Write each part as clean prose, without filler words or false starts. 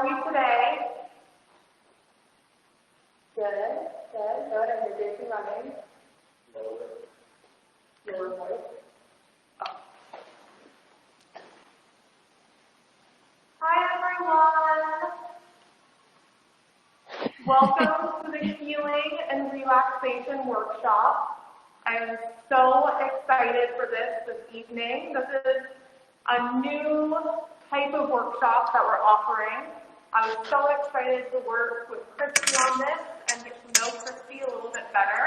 are we today? Good. And your Jason running? Lower voice. Oh. Hi, everyone. Welcome to the Healing and Relaxation Workshop. I am so excited for this evening. This is a new type of workshop that we're offering. I was so excited to work with Christy on this and get to know Christy a little bit better.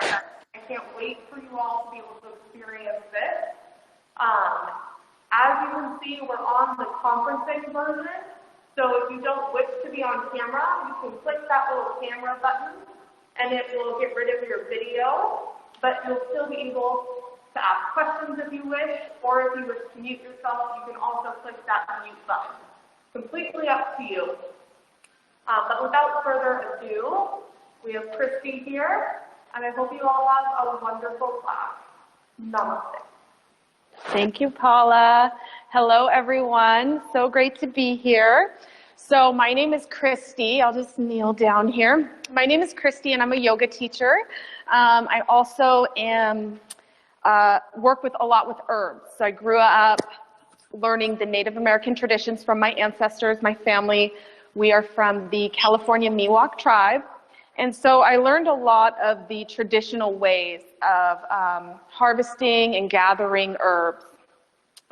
I can't wait for you all to be able to experience this. As you can see, we're on the conferencing version. So if you don't wish to be on camera, you can click that little camera button and it will get rid of your video, but you'll still be able to ask questions if you wish, or if you wish to mute yourself, you can also click that mute button. Completely up to you. But without further ado, we have Christy here, and I hope you all have a wonderful class. Namaste. Thank you, Paula. Hello, everyone. So great to be here. So my name is Christy. I'll just kneel down here. My name is Christy, and I'm a yoga teacher. I also work with a lot with herbs. So I grew up learning the Native American traditions from my ancestors, my family. We are from the California Miwok tribe. And so I learned a lot of the traditional ways of harvesting and gathering herbs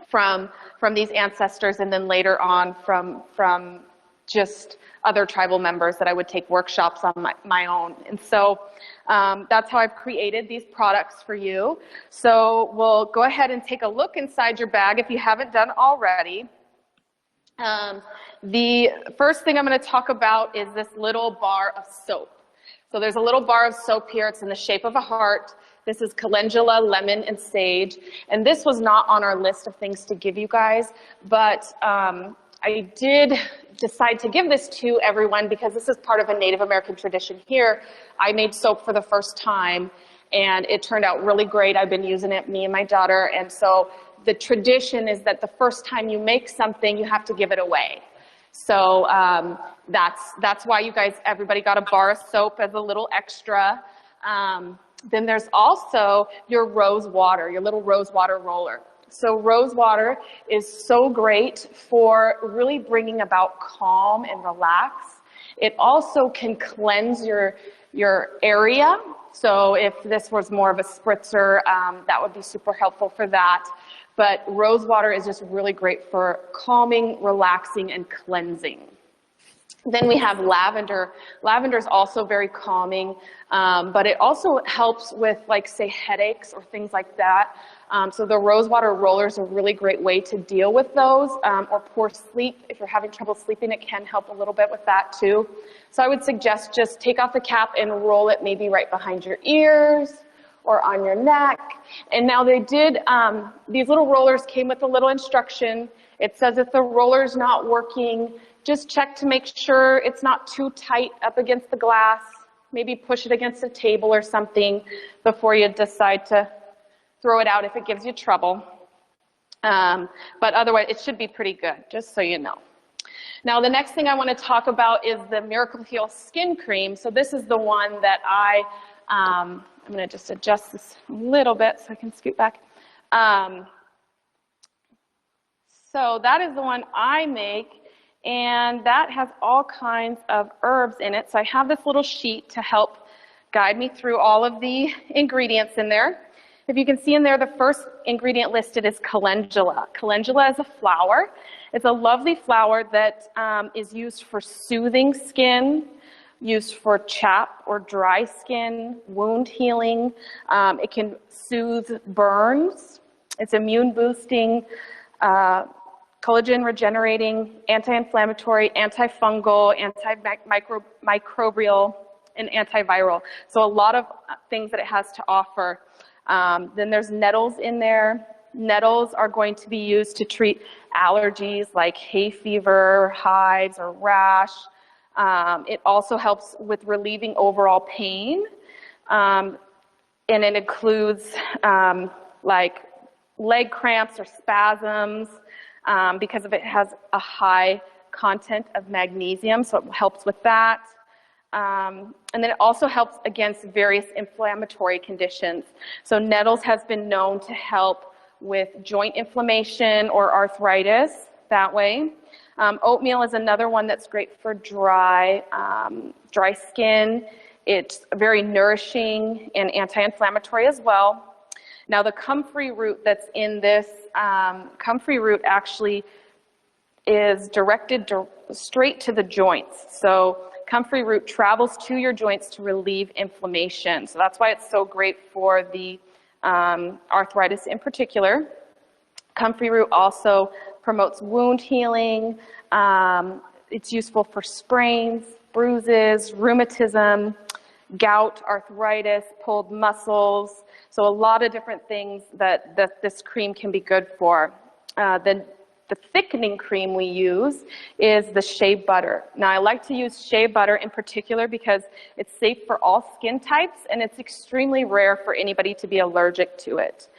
from these ancestors, and then later on from just other tribal members that I would take workshops on my own. And so that's how I've created these products for you. So we'll go ahead and take a look inside your bag if you haven't done already. The first thing I'm going to talk about is this little bar of soap. So there's a little bar of soap here. It's in the shape of a heart. This is calendula, lemon, and sage. And this was not on our list of things to give you guys, but I did decide to give this to everyone because this is part of a Native American tradition here. I made soap for the first time, and it turned out really great. I've been using it, me and my daughter, and so the tradition is that the first time you make something, you have to give it away. So that's why you guys, everybody got a bar of soap as a little extra. Then there's also your rose water, your little rose water roller. So rose water is so great for really bringing about calm and relax. It also can cleanse your area. So if this was more of a spritzer, that would be super helpful for that. But rose water is just really great for calming, relaxing, and cleansing. Then we have lavender. Lavender is also very calming, but it also helps with, like, say, headaches or things like that. So the rose water roller is a really great way to deal with those, or poor sleep. If you're having trouble sleeping, it can help a little bit with that too. So I would suggest just take off the cap and roll it maybe right behind your ears or on your neck. And now they did, these little rollers came with a little instruction. It says if the roller's not working, just check to make sure it's not too tight up against the glass. Maybe push it against a table or something before you decide to throw it out if it gives you trouble. But otherwise, it should be pretty good, just so you know. Now, the next thing I want to talk about is the Miracle Heal Skin Cream. So this is the one that I'm going to just adjust this a little bit so I can scoot back. So that is the one I make, and that has all kinds of herbs in it. So I have this little sheet to help guide me through all of the ingredients in there. If you can see in there, the first ingredient listed is calendula. Calendula is a flower. It's a lovely flower that is used for soothing skin, used for chapped or dry skin, wound healing. It can soothe burns. It's immune boosting, collagen regenerating, anti-inflammatory, antifungal, antimicrobial, and antiviral. So a lot of things that it has to offer. Then there's nettles in there. Nettles are going to be used to treat allergies like hay fever, hives, or rash. It also helps with relieving overall pain. And it includes like leg cramps or spasms because of it has a high content of magnesium, so it helps with that. And then it also helps against various inflammatory conditions. So nettles has been known to help with joint inflammation or arthritis that way. Oatmeal is another one that's great for dry skin. It's very nourishing and anti-inflammatory as well. Now the comfrey root that's in this, comfrey root actually is directed straight to the joints. So comfrey root travels to your joints to relieve inflammation. So that's why it's so great for the arthritis in particular. Comfrey root also promotes wound healing. It's useful for sprains, bruises, rheumatism, gout, arthritis, pulled muscles. So a lot of different things that this cream can be good for. The thickening cream we use is the shea butter. Now I like to use shea butter in particular because it's safe for all skin types and it's extremely rare for anybody to be allergic to it.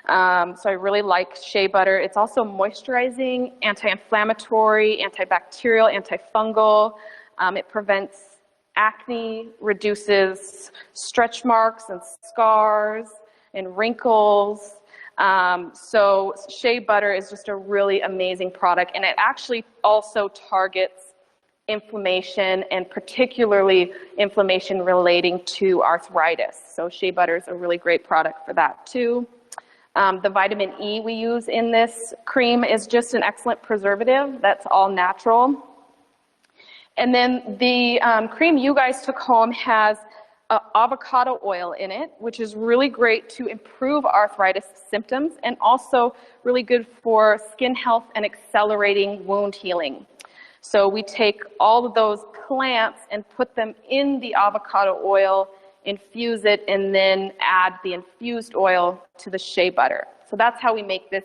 So I really like shea butter. It's also moisturizing, anti-inflammatory, antibacterial, antifungal. It prevents acne, reduces stretch marks and scars and wrinkles. So shea butter is just a really amazing product, and it actually also targets inflammation, and particularly inflammation relating to arthritis. So shea butter is a really great product for that too. The vitamin E we use in this cream is just an excellent preservative that's all natural. And then the cream you guys took home has avocado oil in it, which is really great to improve arthritis symptoms and also really good for skin health and accelerating wound healing. So we take all of those plants and put them in the avocado oil, infuse it, and then add the infused oil to the shea butter. So that's how we make this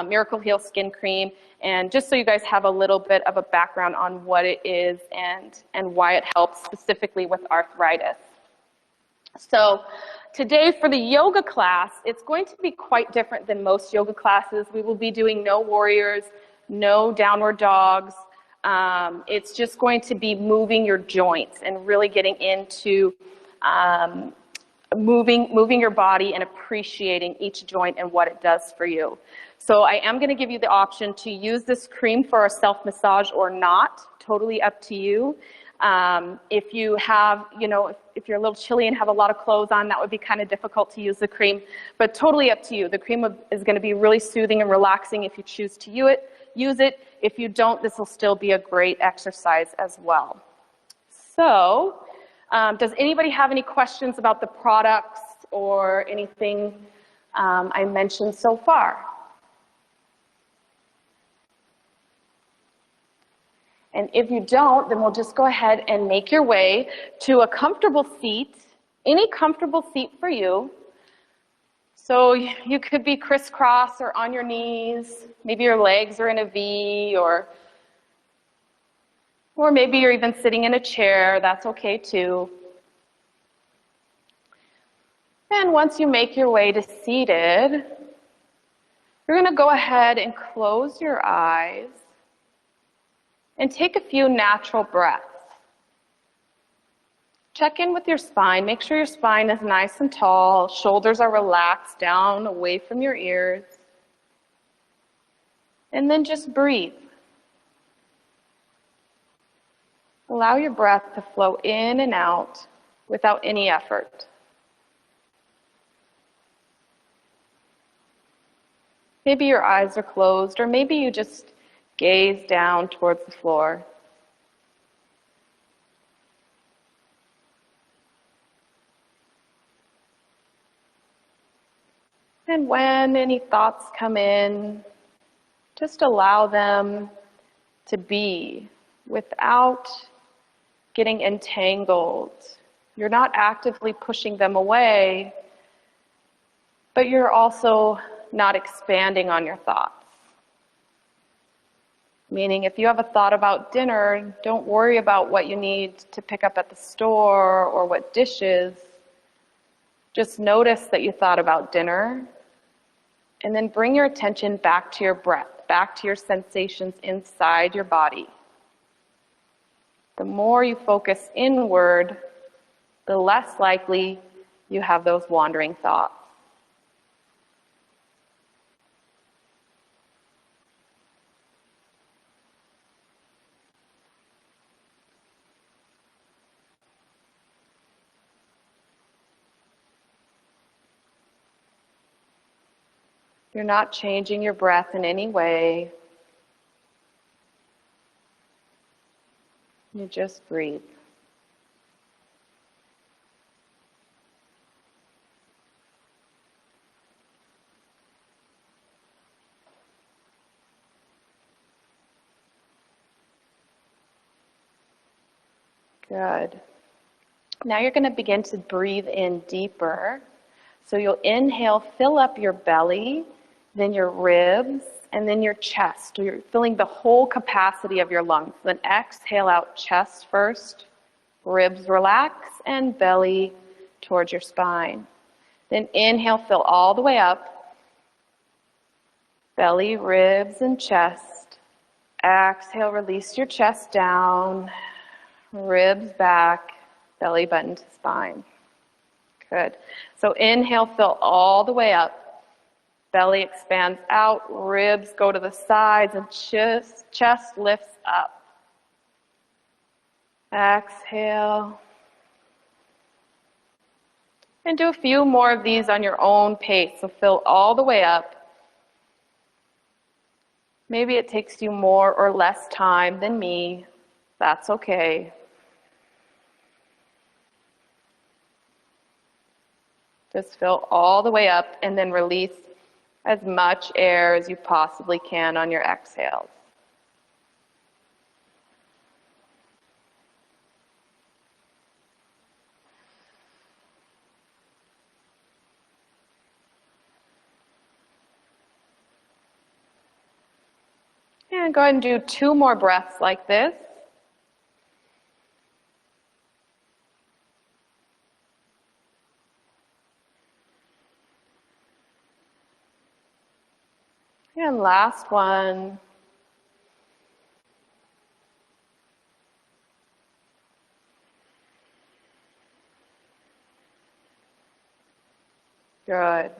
Miracle Heal Skin Cream. And just so you guys have a little bit of a background on what it is and why it helps specifically with arthritis. So today for the yoga class, it's going to be quite different than most yoga classes. We will be doing no warriors, no downward dogs. It's just going to be moving your joints and really getting into moving your body and appreciating each joint and what it does for you. So I am going to give you the option to use this cream for a self-massage or not, totally up to you. If you have, if you're a little chilly and have a lot of clothes on, that would be kind of difficult to use the cream, but totally up to you. The cream is going to be really soothing and relaxing if you choose to use it. If you don't, this will still be a great exercise as well. So, does anybody have any questions about the products or anything I mentioned so far? And if you don't, then we'll just go ahead and make your way to a comfortable seat, any comfortable seat for you. So you could be crisscross or on your knees. Maybe your legs are in a V, or maybe you're even sitting in a chair. That's okay too. And once you make your way to seated, you're going to go ahead and close your eyes and take a few natural breaths. Check in with your spine. Make sure your spine is nice and tall. Shoulders are relaxed down away from your ears. And then just breathe. Allow your breath to flow in and out without any effort. Maybe your eyes are closed, or maybe you just gaze down towards the floor. And when any thoughts come in, just allow them to be without getting entangled. You're not actively pushing them away, but you're also not expanding on your thoughts. Meaning, if you have a thought about dinner, don't worry about what you need to pick up at the store or what dishes. Just notice that you thought about dinner, and then bring your attention back to your breath, back to your sensations inside your body. The more you focus inward, the less likely you have those wandering thoughts. You're not changing your breath in any way. You just breathe. Good. Now you're going to begin to breathe in deeper. So you'll inhale, fill up your belly, then your ribs, and then your chest. So you're filling the whole capacity of your lungs. Then exhale out chest first, ribs relax, and belly towards your spine. Then inhale, fill all the way up, belly, ribs, and chest. Exhale, release your chest down, ribs back, belly button to spine. Good. So inhale, fill all the way up. Belly expands out, ribs go to the sides, and chest lifts up. Exhale. And do a few more of these on your own pace. So fill all the way up. Maybe it takes you more or less time than me. That's okay. Just fill all the way up and then release as much air as you possibly can on your exhales. And go ahead and do 2 more breaths like this. And last one. Good.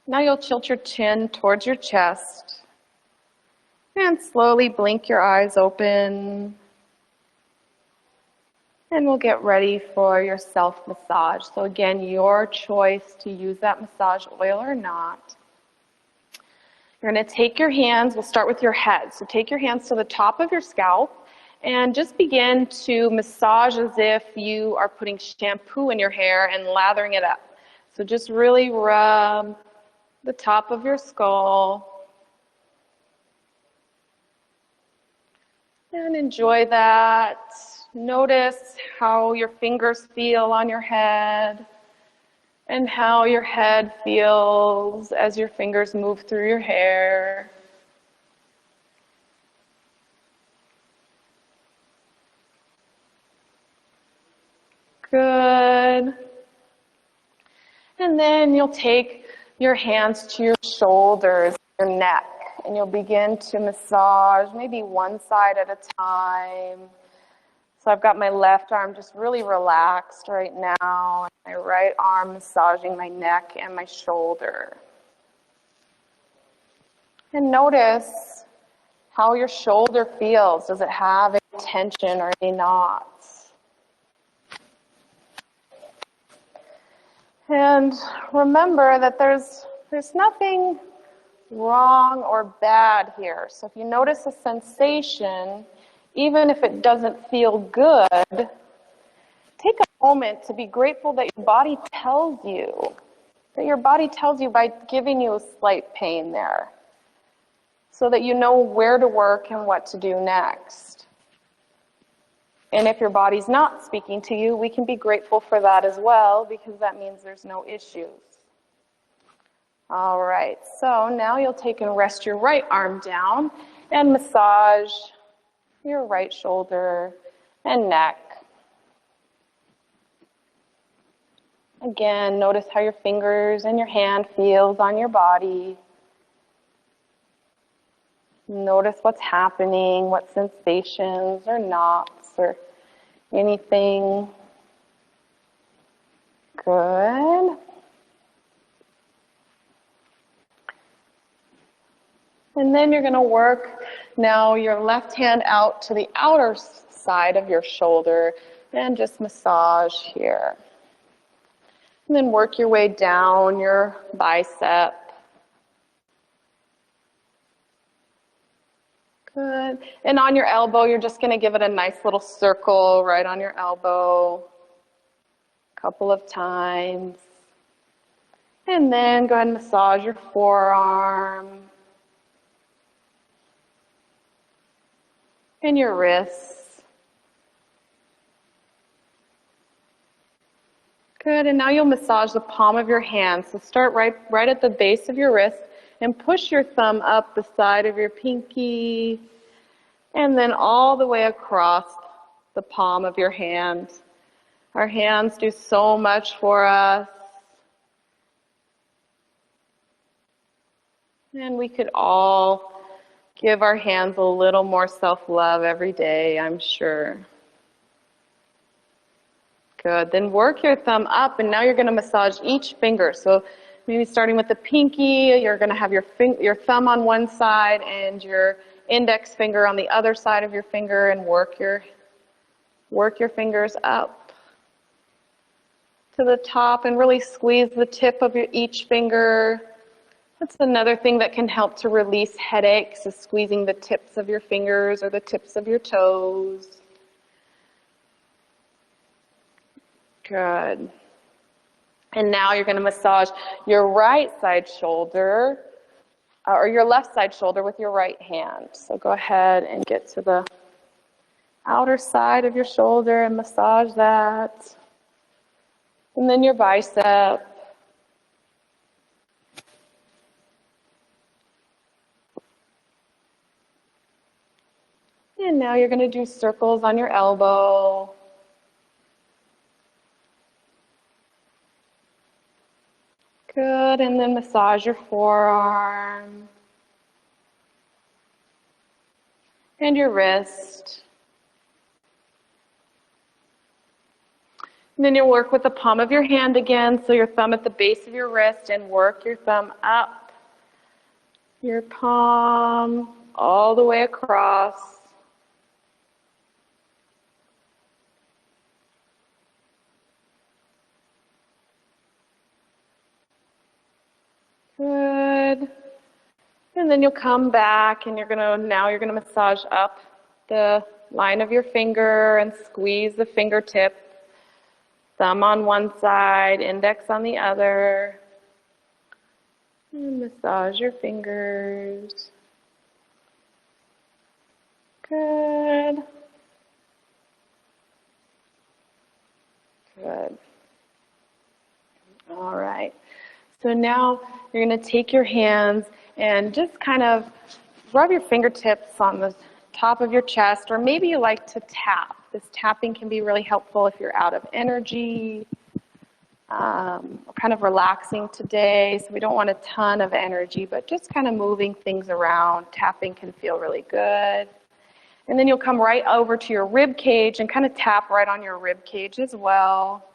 Now you'll tilt your chin towards your chest and slowly blink your eyes open. And we'll get ready for your self-massage. So again, your choice to use that massage oil or not. You're going to take your hands, we'll start with your head. So take your hands to the top of your scalp and just begin to massage as if you are putting shampoo in your hair and lathering it up. So just really rub the top of your skull and enjoy that. Notice how your fingers feel on your head and how your head feels as your fingers move through your hair. Good. And then you'll take your hands to your shoulders, your neck, and you'll begin to massage maybe one side at a time. So I've got my left arm just really relaxed right now, and my right arm massaging my neck and my shoulder. And notice how your shoulder feels. Does it have any tension or any knots? And remember that there's nothing wrong or bad here. So if you notice a sensation, even if it doesn't feel good, take a moment to be grateful that your body tells you, by giving you a slight pain there, so that you know where to work and what to do next. And if your body's not speaking to you, we can be grateful for that as well, because that means there's no issues. All right, so now you'll take and rest your right arm down and massage your right shoulder and neck. Again, notice how your fingers and your hand feels on your body. Notice what's happening, what sensations or knots or anything. Good. And then you're going to work now your left hand out to the outer side of your shoulder and just massage here. And then work your way down your bicep. Good. And on your elbow, you're just going to give it a nice little circle right on your elbow a couple of times. And then go ahead and massage your forearm and your wrists. Good. And now you'll massage the palm of your hand. So start right at the base of your wrist and push your thumb up the side of your pinky and then all the way across the palm of your hand. Our hands do so much for us. And we could all give our hands a little more self-love every day, I'm sure. Good. Then work your thumb up, and now you're going to massage each finger. So maybe starting with the pinky, you're going to have your thumb on one side and your index finger on the other side of your finger, and work your fingers up to the top and really squeeze the tip of each finger. That's another thing that can help to release headaches, is squeezing the tips of your fingers or the tips of your toes. Good. And now you're going to massage your right side shoulder, or your left side shoulder with your right hand. So go ahead and get to the outer side of your shoulder and massage that. And then your bicep. And now you're going to do circles on your elbow. Good, and then massage your forearm and your wrist. And then you'll work with the palm of your hand again, so your thumb at the base of your wrist, and work your thumb up your palm all the way across. Good. And then you'll come back and now you're gonna massage up the line of your finger and squeeze the fingertip. Thumb on one side, index on the other. And massage your fingers. Good. Good. All right. So now you're going to take your hands and just kind of rub your fingertips on the top of your chest, or maybe you like to tap. This tapping can be really helpful if you're out of energy, kind of relaxing today, so we don't want a ton of energy, but just kind of moving things around. Tapping can feel really good. And then you'll come right over to your rib cage and kind of tap right on your rib cage as well.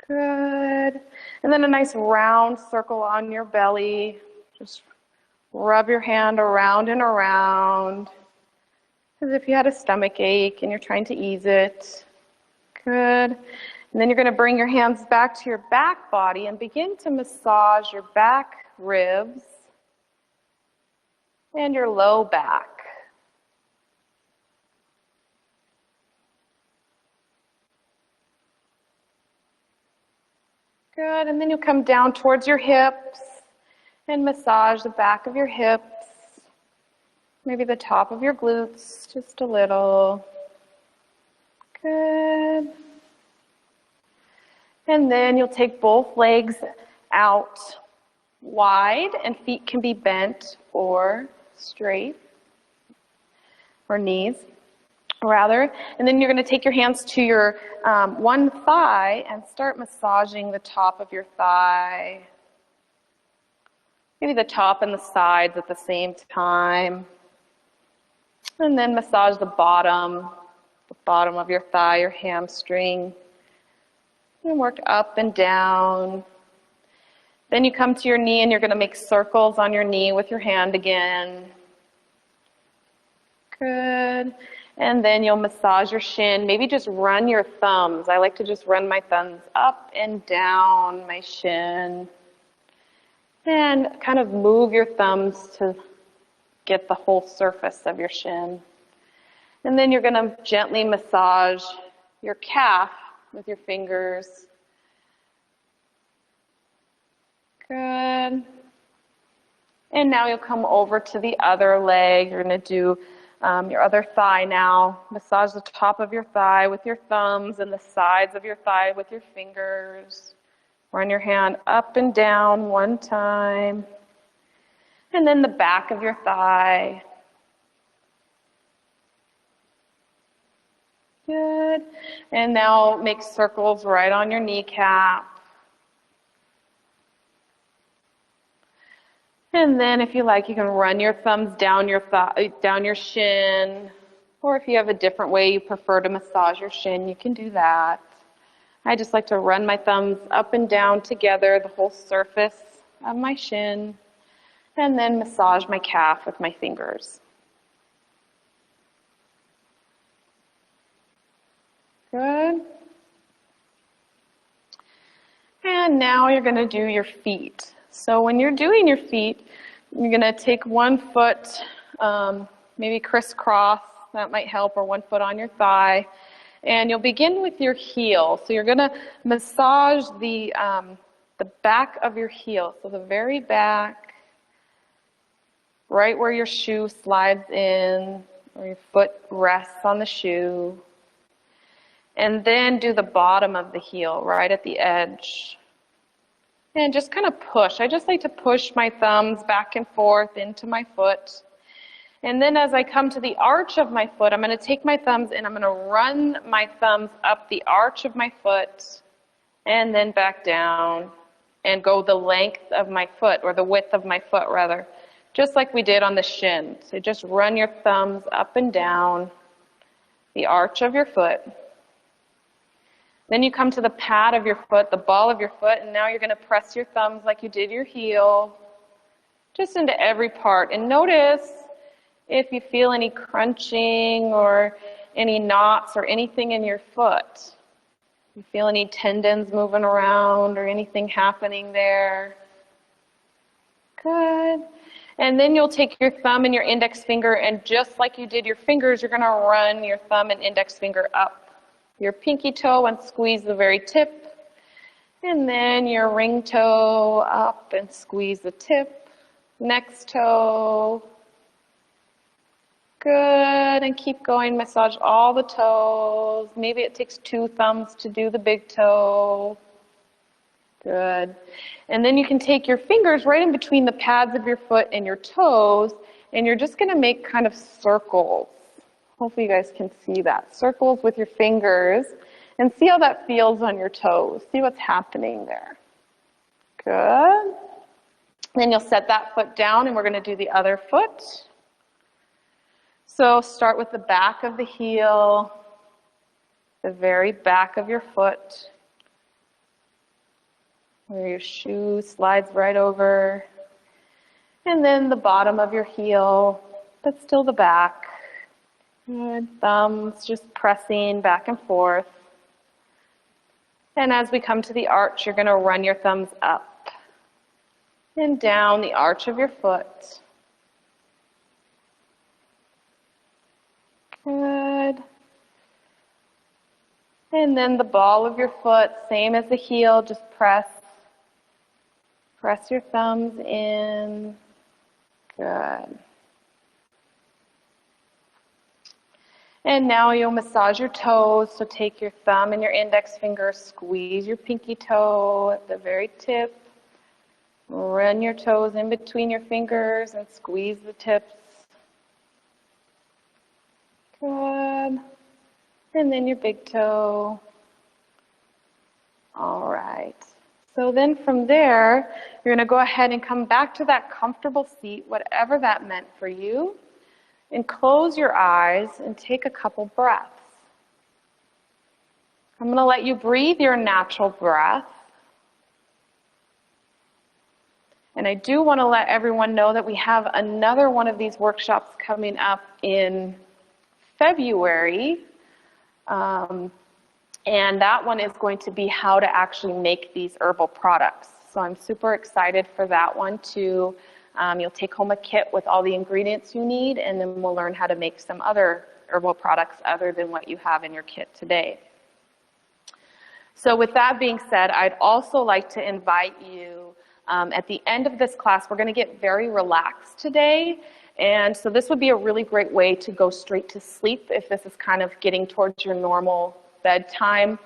Good. And then a nice round circle on your belly. Just rub your hand around and around as if you had a stomach ache and you're trying to ease it. Good. And then you're going to bring your hands back to your back body and begin to massage your back ribs and your low back. Good, and then you'll come down towards your hips and massage the back of your hips, maybe the top of your glutes, just a little. Good. And then you'll take both legs out wide, and feet can be bent or straight, or knees. Rather, and then you're going to take your hands to your one thigh and start massaging the top of your thigh. Maybe the top and the sides at the same time. And then massage the bottom of your thigh, your hamstring. And work up and down. Then you come to your knee and you're going to make circles on your knee with your hand again. Good. And then you'll massage your shin. Maybe just run your thumbs. I like to just run my thumbs up and down my shin. And kind of move your thumbs to get the whole surface of your shin. And then you're going to gently massage your calf with your fingers. Good. And now you'll come over to the other leg. You're going to do your other thigh now. Massage the top of your thigh with your thumbs and the sides of your thigh with your fingers. Run your hand up and down one time. And then the back of your thigh. Good. And now make circles right on your kneecap. And then if you like, you can run your thumbs down your thigh, down your shin. Or if you have a different way you prefer to massage your shin, you can do that. I just like to run my thumbs up and down together, the whole surface of my shin, and then massage my calf with my fingers. Good. And now you're going to do your feet. So when you're doing your feet, you're going to take one foot, maybe crisscross, that might help, or one foot on your thigh. And you'll begin with your heel. So you're going to massage the back of your heel. So the very back, right where your shoe slides in, or your foot rests on the shoe. And then do the bottom of the heel, right at the edge. And just kind of push. I just like to push my thumbs back and forth into my foot. And then as I come to the arch of my foot, I'm going to take my thumbs and I'm going to run my thumbs up the arch of my foot and then back down and go the length of my foot, or the width of my foot rather, just like we did on the shin. So just run your thumbs up and down the arch of your foot. Then you come to the pad of your foot, the ball of your foot, and now you're going to press your thumbs like you did your heel, just into every part. And notice if you feel any crunching or any knots or anything in your foot. You feel any tendons moving around or anything happening there. Good. And then you'll take your thumb and your index finger, and just like you did your fingers, you're going to run your thumb and index finger up your pinky toe and squeeze the very tip. And then your ring toe up and squeeze the tip. Next toe. Good. And keep going. Massage all the toes. Maybe it takes 2 thumbs to do the big toe. Good. And then you can take your fingers right in between the pads of your foot and your toes, and you're just going to make kind of circles. Hopefully you guys can see that. Circles with your fingers, and see how that feels on your toes. See what's happening there. Good. Then you'll set that foot down, and we're going to do the other foot. So start with the back of the heel, the very back of your foot, where your shoe slides right over, and then the bottom of your heel, but still the back. Good. Thumbs just pressing back and forth. And as we come to the arch, you're going to run your thumbs up and down the arch of your foot. Good. And then the ball of your foot, same as the heel, just press your thumbs in. Good. And now you'll massage your toes. So take your thumb and your index finger, squeeze your pinky toe at the very tip. Run your toes in between your fingers and squeeze the tips. Good. And then your big toe. All right. So then from there, you're going to go ahead and come back to that comfortable seat, whatever that meant for you, and close your eyes and take a couple breaths. I'm going to let you breathe your natural breath. And I do want to let everyone know that we have another one of these workshops coming up in February. And that one is going to be how to actually make these herbal products. So I'm super excited for that one too. You'll take home a kit with all the ingredients you need, and then we'll learn how to make some other herbal products other than what you have in your kit today. So with that being said, I'd also like to invite you, at the end of this class, we're going to get very relaxed today. And so this would be a really great way to go straight to sleep if this is kind of getting towards your normal bedtime.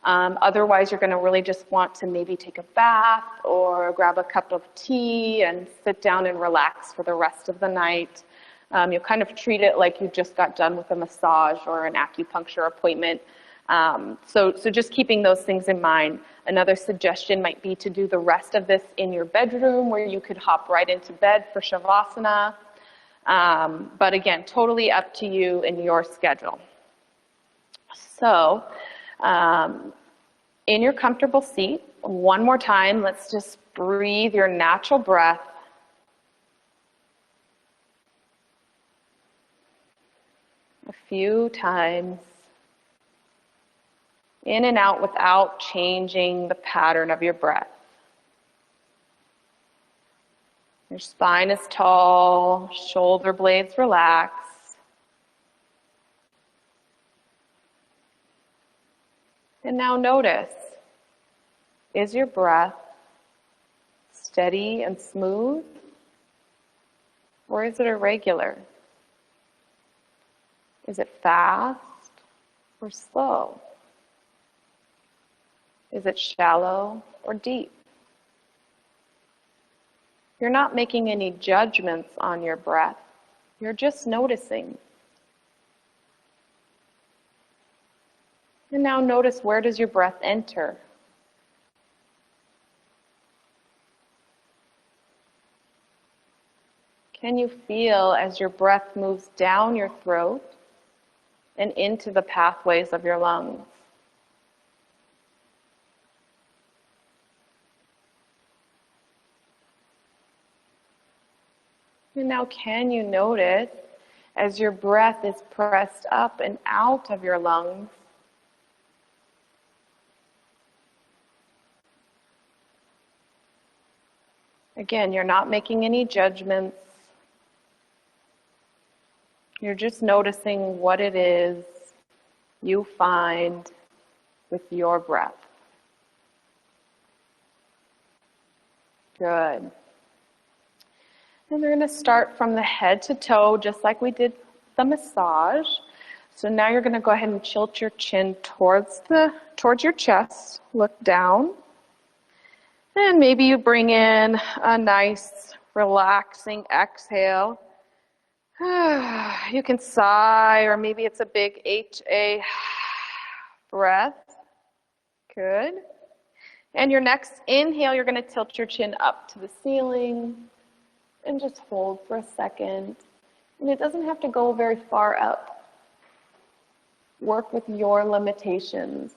Otherwise, you're going to really just want to maybe take a bath or grab a cup of tea and sit down and relax for the rest of the night. You'll kind of treat it like you just got done with a massage or an acupuncture appointment. So just keeping those things in mind. Another suggestion might be to do the rest of this in your bedroom, where you could hop right into bed for Shavasana. But again, totally up to you and your schedule. So, in your comfortable seat, one more time, let's just breathe your natural breath. A few times. In and out without changing the pattern of your breath. Your spine is tall, shoulder blades relax. And now notice, is your breath steady and smooth, or is it irregular? Is it fast or slow? Is it shallow or deep? You're not making any judgments on your breath. You're just noticing. And now notice, where does your breath enter? Can you feel as your breath moves down your throat and into the pathways of your lungs? And now can you notice as your breath is pressed up and out of your lungs? Again, you're not making any judgments. You're just noticing what it is you find with your breath. Good. And we're going to start from the head to toe, just like we did the massage. So now you're going to go ahead and tilt your chin towards your chest. Look down. And maybe you bring in a nice, relaxing exhale. You can sigh, or maybe it's a big HA breath. Good. And your next inhale, you're going to tilt your chin up to the ceiling. And just hold for a second. And it doesn't have to go very far up. Work with your limitations.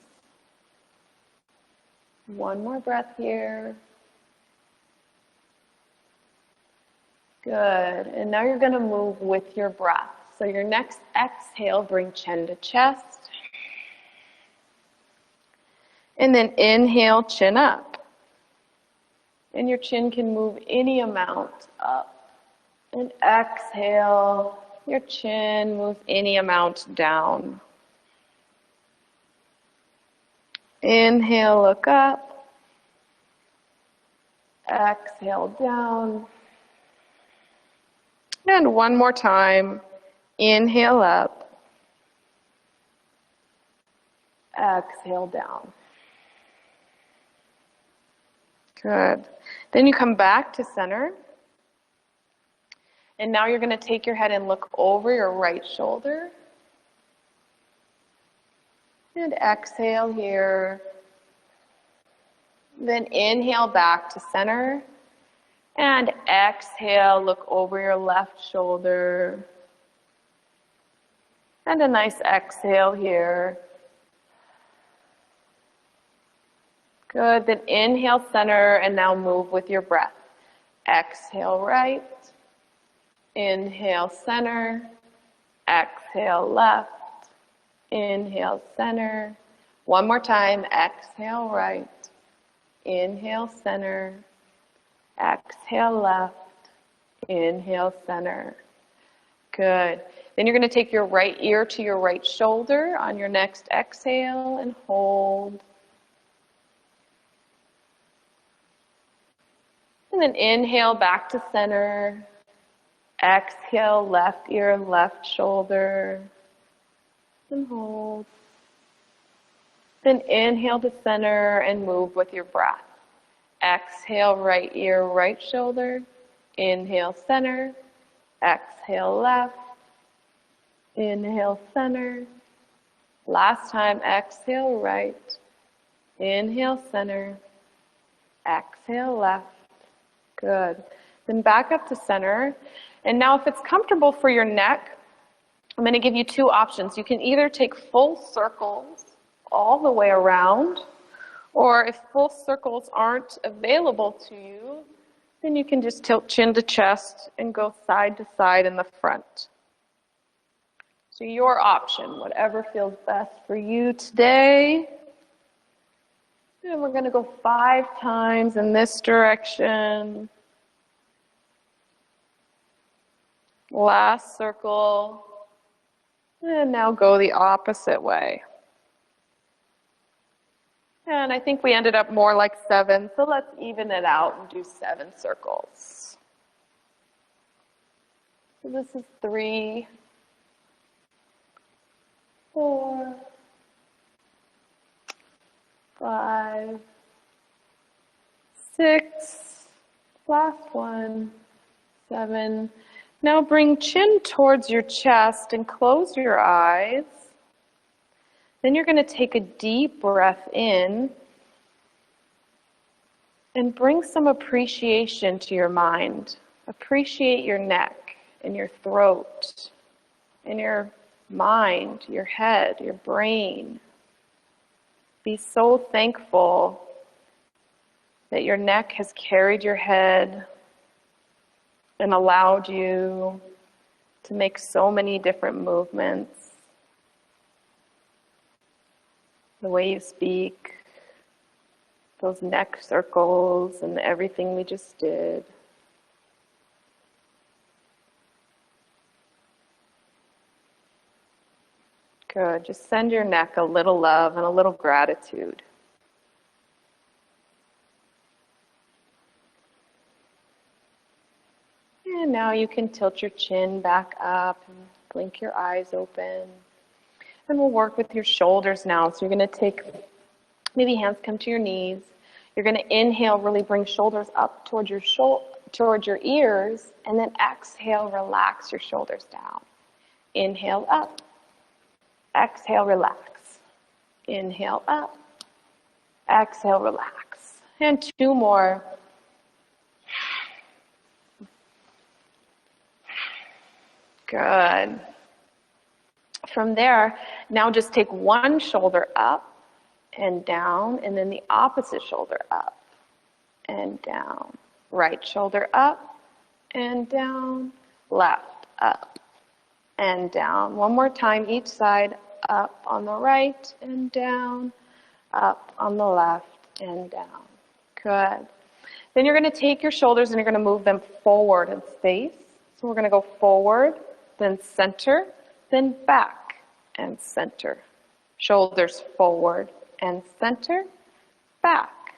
One more breath here. Good. And now you're going to move with your breath. So your next exhale, bring chin to chest. And then inhale, chin up. And your chin can move any amount up. And exhale, your chin moves any amount down. Inhale, look up. Exhale, down. And one more time. Inhale up. Exhale, down. Good. Then you come back to center. And now you're going to take your head and look over your right shoulder. And exhale here. Then inhale back to center. And exhale, look over your left shoulder. And a nice exhale here. Good, then inhale center and now move with your breath. Exhale right, inhale center, exhale left, inhale center. One more time, exhale right, inhale center, exhale left, inhale center. Good. Then you're going to take your right ear to your right shoulder on your next exhale and hold. And then inhale back to center. Exhale, left ear, left shoulder. And hold. Then inhale to center and move with your breath. Exhale, right ear, right shoulder. Inhale, center. Exhale, left. Inhale, center. Last time, exhale, right. Inhale, center. Exhale, left. Good. Then back up to center. And now if it's comfortable for your neck, I'm going to give you two options. You can either take full circles all the way around, or if full circles aren't available to you, then you can just tilt chin to chest and go side to side in the front. So your option, whatever feels best for you today. And we're going to go 5 times in this direction. Last circle. And now go the opposite way. And I think we ended up more like 7, so let's even it out and do 7 circles. So this is 3, 4, 5, 6, last one, 7. Now bring chin towards your chest and close your eyes. Then you're going to take a deep breath in and bring some appreciation to your mind. Appreciate your neck and your throat and your mind, your head, your brain. Be so thankful that your neck has carried your head and allowed you to make so many different movements. The way you speak, those neck circles, and everything we just did. Good. Just send your neck a little love and a little gratitude. And now you can tilt your chin back up and blink your eyes open. And we'll work with your shoulders now. So you're going to take, maybe hands come to your knees. You're going to inhale, really bring shoulders up towards your ears, and then exhale, relax your shoulders down. Inhale up. Exhale, relax. Inhale up. Exhale, relax. And 2 more. Good. From there, now just take one shoulder up and down, and then the opposite shoulder up and down. Right shoulder up and down, left up and down. One more time, each side, up on the right and down, up on the left and down. Good. Then you're going to take your shoulders and you're going to move them forward in space. So we're going to go forward, then center, then back and center. Shoulders forward and center, back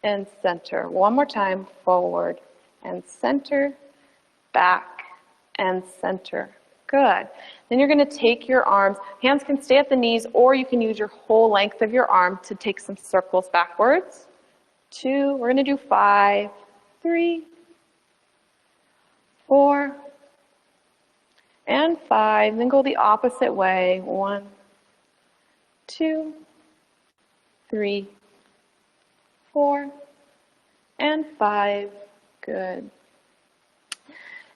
and center. One more time, forward and center, back and center. Good. Then you're going to take your arms, hands can stay at the knees, or you can use your whole length of your arm to take some circles backwards. 2, we're going to do 5, 3, 4, and 5. Then go the opposite way. 1, 2, 3, 4, and 5. Good.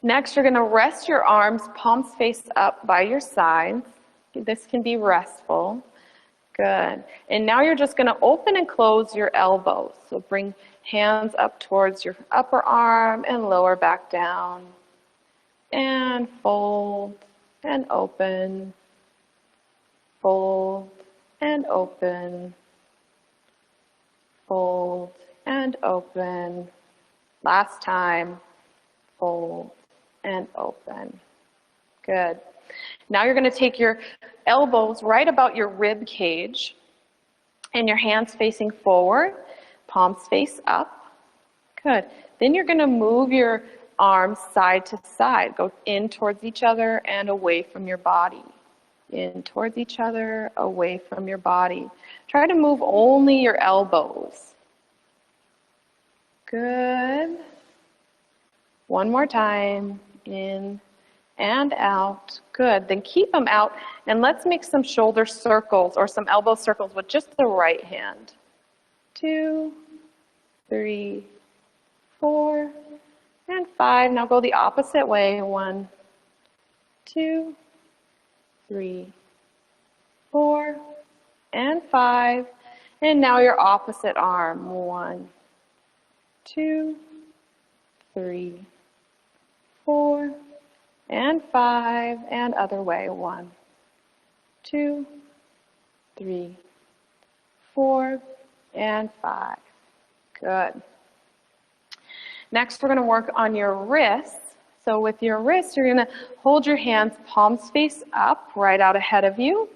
Next, you're going to rest your arms, palms face up by your sides. This can be restful. Good. And now you're just going to open and close your elbows. So bring hands up towards your upper arm and lower back down. And fold and open. Fold and open. Fold and open. Last time. Fold and open. Good. Now you're going to take your elbows right about your rib cage and your hands facing forward, palms face up. Good. Then you're going to move your arms side to side. Go in towards each other and away from your body. In towards each other, away from your body. Try to move only your elbows. Good. One more time. In and out. Good. Then keep them out and let's make some shoulder circles or some elbow circles with just the right hand. 2, 3, 4, and 5. Now go the opposite way. 1, 2, 3, 4, and 5. And now your opposite arm. 1, 2, 3, 4, and 5, and other way. 1, 2, 3, 4, and 5. Good. Next, we're going to work on your wrists. So with your wrists, you're going to hold your hands palms face up, right out ahead of you,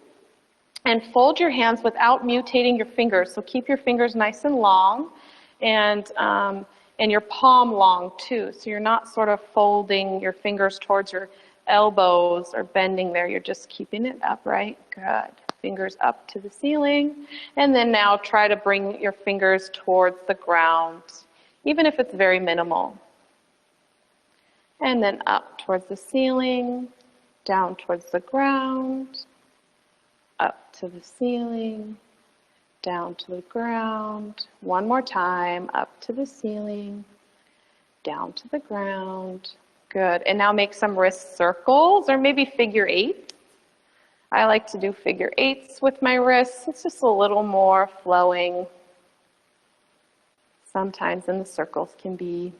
and fold your hands without mutating your fingers. So keep your fingers nice and long, and your palm long too. So you're not sort of folding your fingers towards your elbows or bending there. You're just keeping it upright. Good. Fingers up to the ceiling. And then now try to bring your fingers towards the ground, even if it's very minimal. And then up towards the ceiling, down towards the ground, up to the ceiling, down to the ground. One more time, up to the ceiling, down to the ground. Good. And now make some wrist circles or maybe figure eights. I like to do figure eights with my wrists. It's just a little more flowing. Sometimes in the circles can be.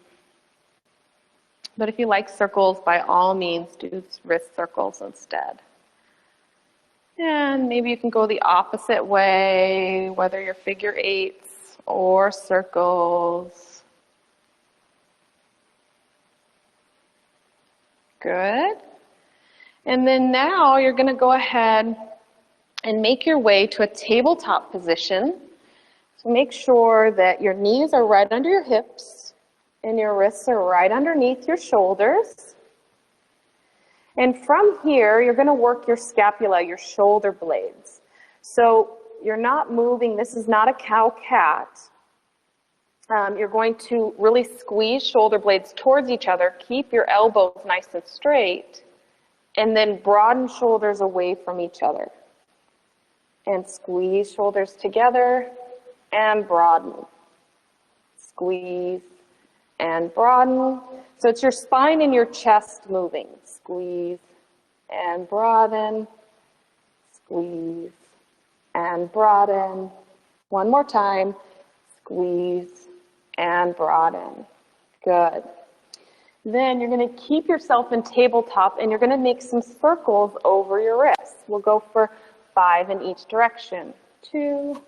But if you like circles, by all means, do wrist circles instead. And maybe you can go the opposite way, whether you're figure eights or circles. Good. And then now you're going to go ahead and make your way to a tabletop position. So make sure that your knees are right under your hips and your wrists are right underneath your shoulders. And from here, you're going to work your scapula, your shoulder blades. So you're not moving. This is not a cow-cat. You're going to really squeeze shoulder blades towards each other. Keep your elbows nice and straight. And then broaden shoulders away from each other. And squeeze shoulders together and broaden. Squeeze and broaden. So it's your spine and your chest moving. Squeeze and broaden. Squeeze and broaden. One more time. Squeeze and broaden. Good. Then you're going to keep yourself in tabletop and you're going to make some circles over your wrists. We'll go for 5 in each direction. 2,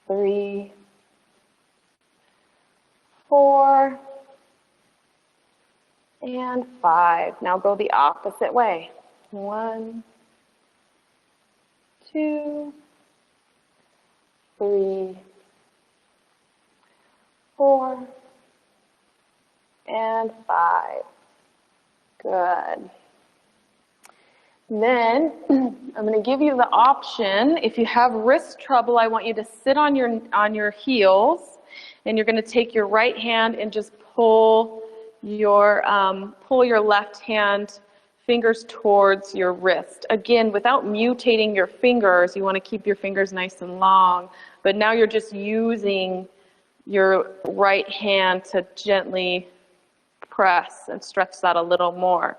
3, 4, and 5. Now go the opposite way. 1, 2, 3, 4, and 5. Good. Then I'm going to give you the option. If you have wrist trouble, I want you to sit on your heels, and you're going to take your right hand and just pull your left hand fingers towards your wrist. Again, without mutating your fingers, you want to keep your fingers nice and long, but now you're just using your right hand to gently press and stretch that a little more.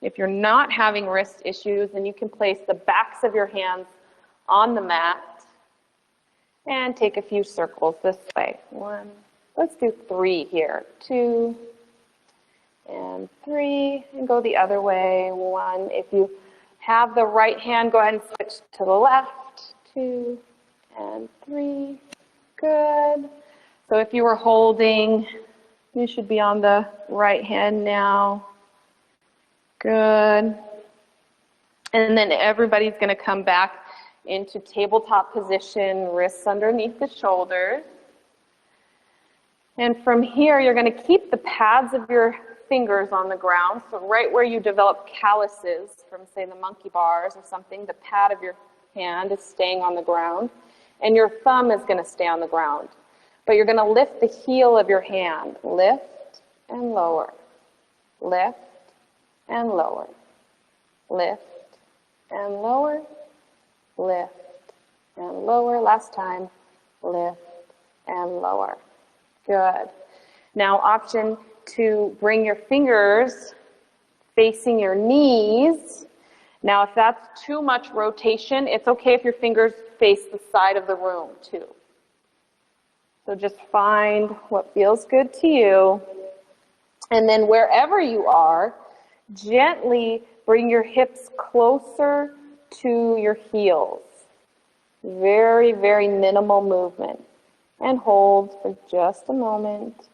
If you're not having wrist issues, then you can place the backs of your hands on the mat and take a few circles this way. 1, let's do 3 here. 2 and 3, and go the other way. 1. If you have the right hand, go ahead and switch to the left. 2 and 3. Good. So if you were holding, you should be on the right hand now. Good. And then everybody's going to come back into tabletop position, wrists underneath the shoulders. And from here, you're going to keep the pads of your fingers on the ground. So right where you develop calluses from, say, the monkey bars or something, the pad of your hand is staying on the ground. And your thumb is going to stay on the ground. But you're going to lift the heel of your hand. Lift and lower. Lift and lower. Lift and lower. Lift and lower. Last time. Lift and lower. Good. Now, option to bring your fingers facing your knees. Now, if that's too much rotation, it's okay if your fingers face the side of the room, too. So just find what feels good to you. And then wherever you are, gently bring your hips closer to your heels. Very, very minimal movement. And hold for just a moment.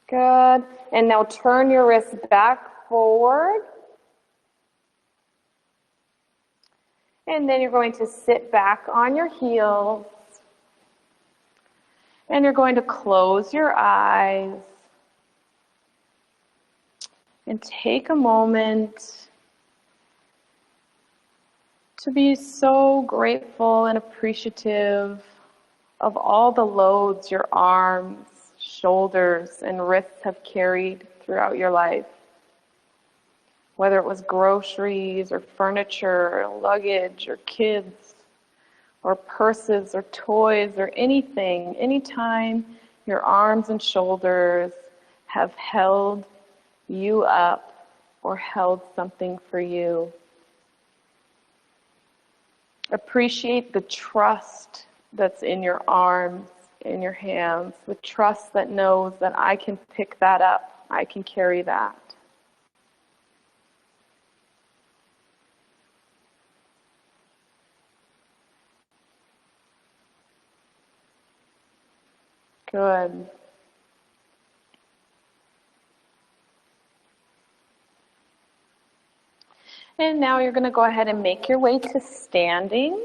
Good. And now turn your wrists back forward. And then you're going to sit back on your heels. And you're going to close your eyes. And take a moment to be so grateful and appreciative of all the loads your arms, shoulders, and wrists have carried throughout your life. Whether it was groceries or furniture or luggage or kids or purses or toys or anything, anytime your arms and shoulders have held you up or held something for you. Appreciate the trust that's in your arms, in your hands, the trust that knows that I can pick that up, I can carry that. Good. And now you're going to go ahead and make your way to standing.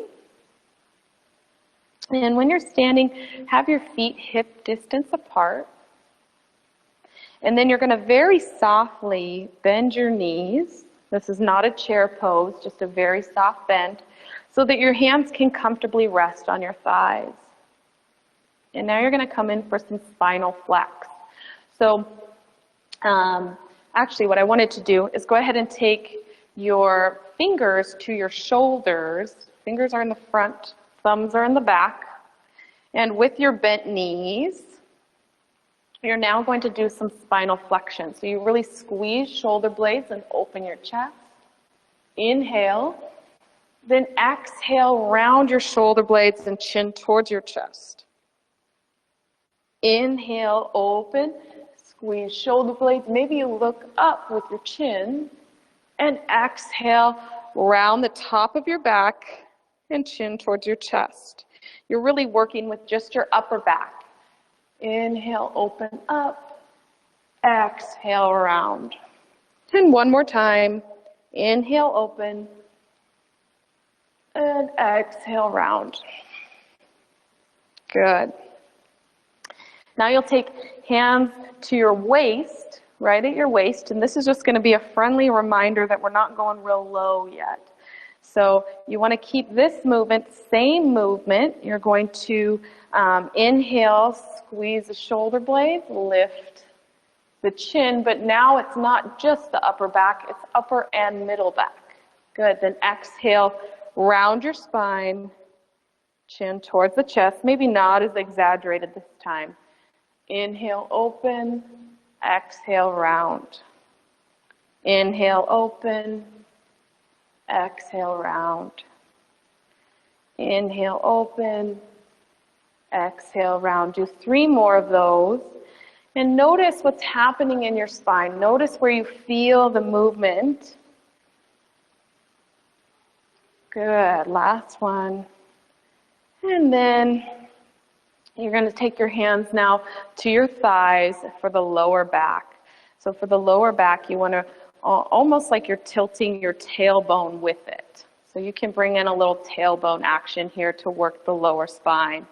And when you're standing, have your feet hip distance apart. And then you're going to very softly bend your knees. This is not a chair pose, just a very soft bend, so that your hands can comfortably rest on your thighs. And now you're going to come in for some spinal flex. So actually what I wanted to do is go ahead and take your fingers to your shoulders. Fingers are in the front, thumbs are in the back. And with your bent knees, you're now going to do some spinal flexion. So you really squeeze shoulder blades and open your chest. Inhale. Then exhale, round your shoulder blades and chin towards your chest. Inhale, open, squeeze shoulder blades. Maybe you look up with your chin. And exhale, round the top of your back and chin towards your chest. You're really working with just your upper back. Inhale, open up. Exhale, round. And one more time. Inhale, open. And exhale, round. Good. Now you'll take hands to your waist, right at your waist, and this is just going to be a friendly reminder that we're not going real low yet. So you want to keep this movement, same movement. You're going to inhale, squeeze the shoulder blades, lift the chin, but now it's not just the upper back, it's upper and middle back. Good, then exhale, round your spine, chin towards the chest, maybe not as exaggerated this time. Inhale, open, exhale, round. Inhale, open, exhale, round. Inhale, open, exhale, round. Do 3 more of those. And notice what's happening in your spine. Notice where you feel the movement. Good, last one. And then you're going to take your hands now to your thighs for the lower back. So for the lower back, you want to almost like you're tilting your tailbone with it. So you can bring in a little tailbone action here to work the lower spine.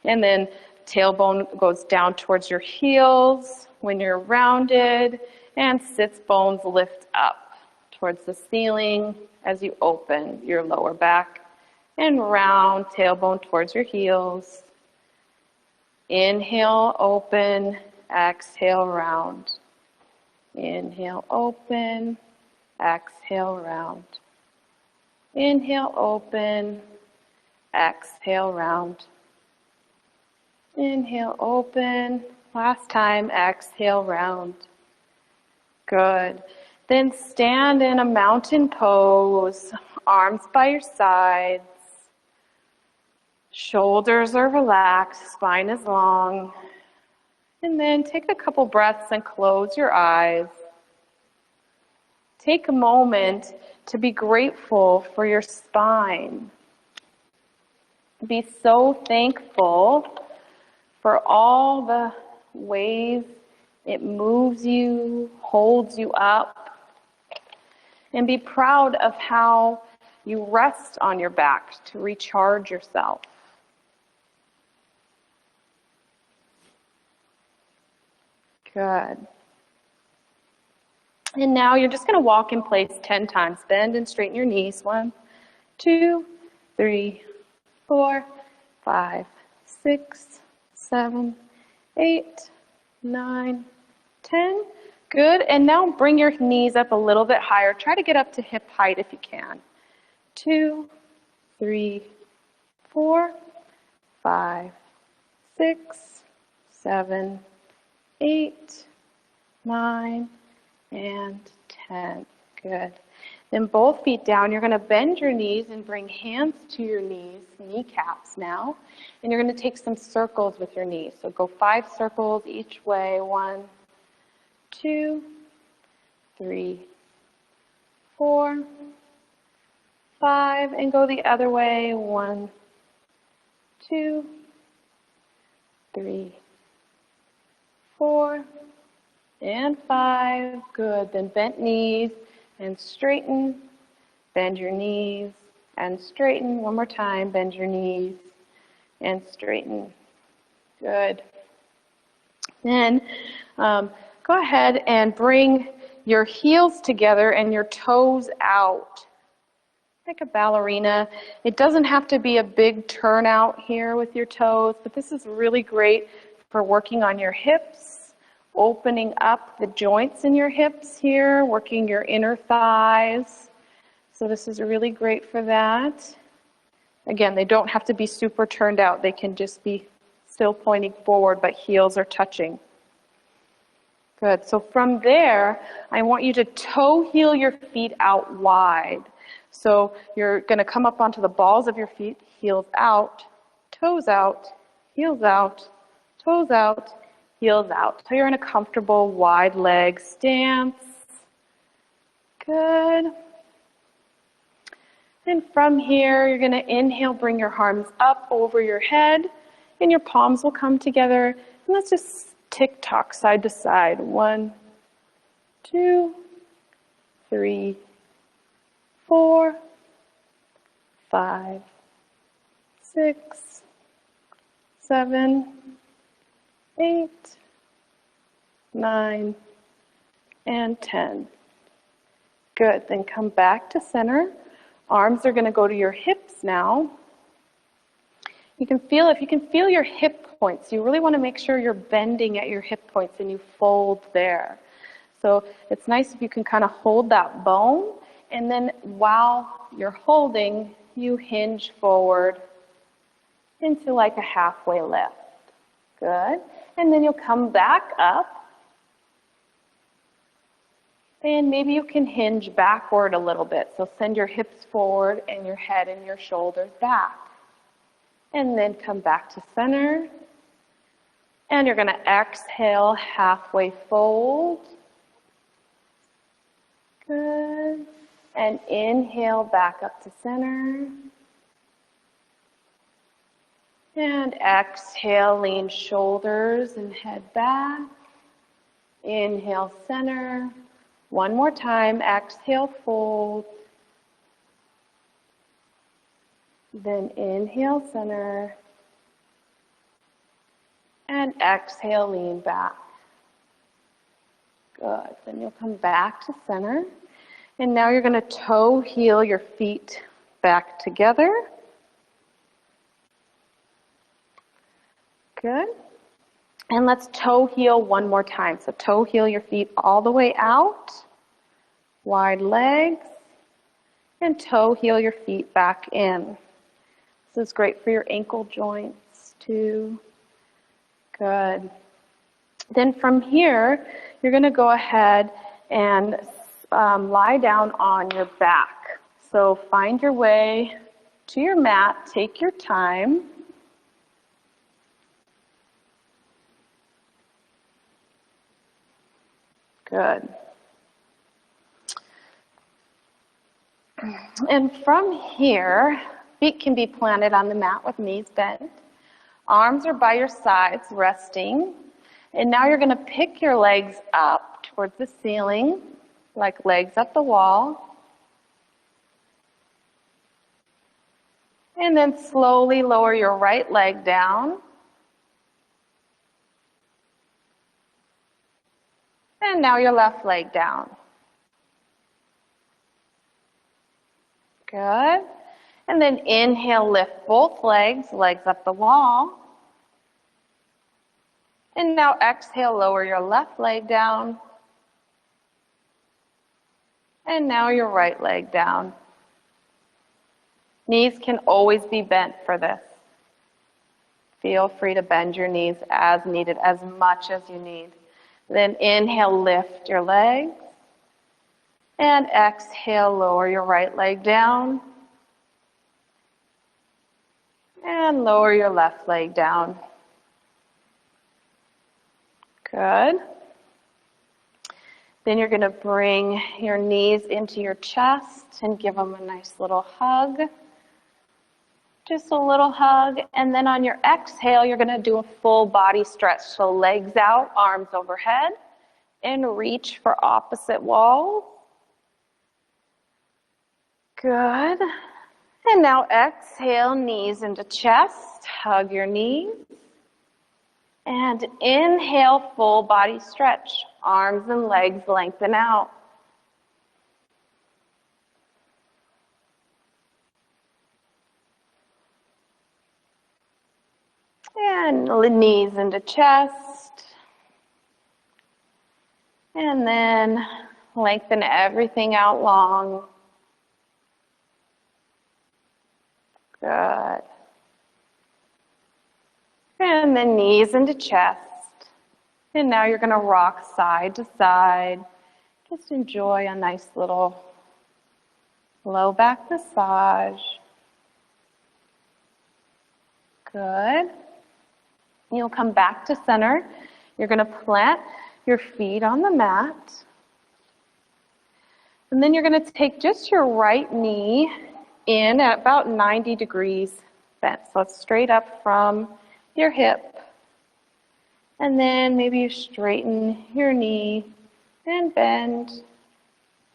And then tailbone goes down towards your heels when you're rounded, and sits bones lift up towards the ceiling as you open your lower back, and round tailbone towards your heels. Inhale, open, exhale, round. Inhale, open, exhale, round. Inhale, open, exhale, round. Inhale, open, last time, exhale, round. Good. Then stand in a mountain pose, arms by your sides. Shoulders are relaxed, spine is long. And then take a couple breaths and close your eyes. Take a moment to be grateful for your spine. Be so thankful for all the ways it moves you, holds you up. And be proud of how you rest on your back to recharge yourself. Good. And now you're just going to walk in place 10 times. Bend and straighten your knees. 1, 2, 3, 4, 5, 6, 7, 8, 9, 10. Good. And now bring your knees up a little bit higher. Try to get up to hip height if you can. 2, 3, 4, 5, 6, 7, 8, 9, and 10. Good. Then both feet down. You're going to bend your knees and bring hands to your knees, kneecaps now. And you're going to take some circles with your knees. So go 5 circles each way. 1, 2, 3, 4, 5. And go the other way. 1, 2, 3, 4, and 5. Good. Then bent knees and straighten. Bend your knees and straighten. One more time. Bend your knees and straighten. Good. Then go ahead and bring your heels together and your toes out. Like a ballerina. It doesn't have to be a big turnout here with your toes, but this is really great for working on your hips, opening up the joints in your hips here, working your inner thighs. So this is really great for that. Again, they don't have to be super turned out. They can just be still pointing forward, but heels are touching. Good. So from there, I want you to toe heel your feet out wide. So you're going to come up onto the balls of your feet, heels out, toes out, heels out, toes out, heels out. So you're in a comfortable wide leg stance. Good. And from here, you're going to inhale, bring your arms up over your head, and your palms will come together. And let's just tick-tock side to side. 1, 2, 3, 4, 5, 6, 7, 8, 9, and 10. Good. Then come back to center. Arms are going to go to your hips now. You can feel, if you can feel your hip points, you really want to make sure you're bending at your hip points and you fold there. So it's nice if you can kind of hold that bone And then while you're holding, you hinge forward into like a halfway lift. Good. And then you'll come back up. And maybe you can hinge backward a little bit. So send your hips forward and your head and your shoulders back. And then come back to center. And you're going to exhale, halfway fold. Good. And inhale back up to center. And exhale, lean shoulders and head back. Inhale, center. One more time, exhale, fold. Then inhale, center. And exhale, lean back. Good. Then you'll come back to center. And now you're going to toe heel your feet back together. Good. And let's toe heel one more time. So toe heel your feet all the way out. Wide legs. And toe heel your feet back in. This is great for your ankle joints too. Good. Then from here, you're going to go ahead and lie down on your back. So find your way to your mat. Take your time. Good. And from here, feet can be planted on the mat with knees bent. Arms are by your sides, resting. And now you're going to pick your legs up towards the ceiling, like legs up the wall. And then slowly lower your right leg down. And now your left leg down. Good. And then inhale, lift both legs, legs up the wall. And now exhale, lower your left leg down. And now your right leg down. Knees can always be bent for this. Feel free to bend your knees as needed, as much as you need. Then inhale, lift your legs. And exhale, lower your right leg down. And lower your left leg down. Good. Then you're going to bring your knees into your chest and give them a nice little hug. Just a little hug. And then on your exhale, you're going to do a full body stretch. So legs out, arms overhead, and reach for opposite walls. Good. And now exhale, knees into chest, hug your knees. And inhale, full body stretch. Arms and legs lengthen out. And knees into chest. And then lengthen everything out long. Good. And then knees into chest. And now you're going to rock side to side. Just enjoy a nice little low back massage. Good. You'll come back to center. You're going to plant your feet on the mat. And then you're going to take just your right knee in at about 90 degrees bent. So it's straight up from your hip. And then maybe you straighten your knee and bend.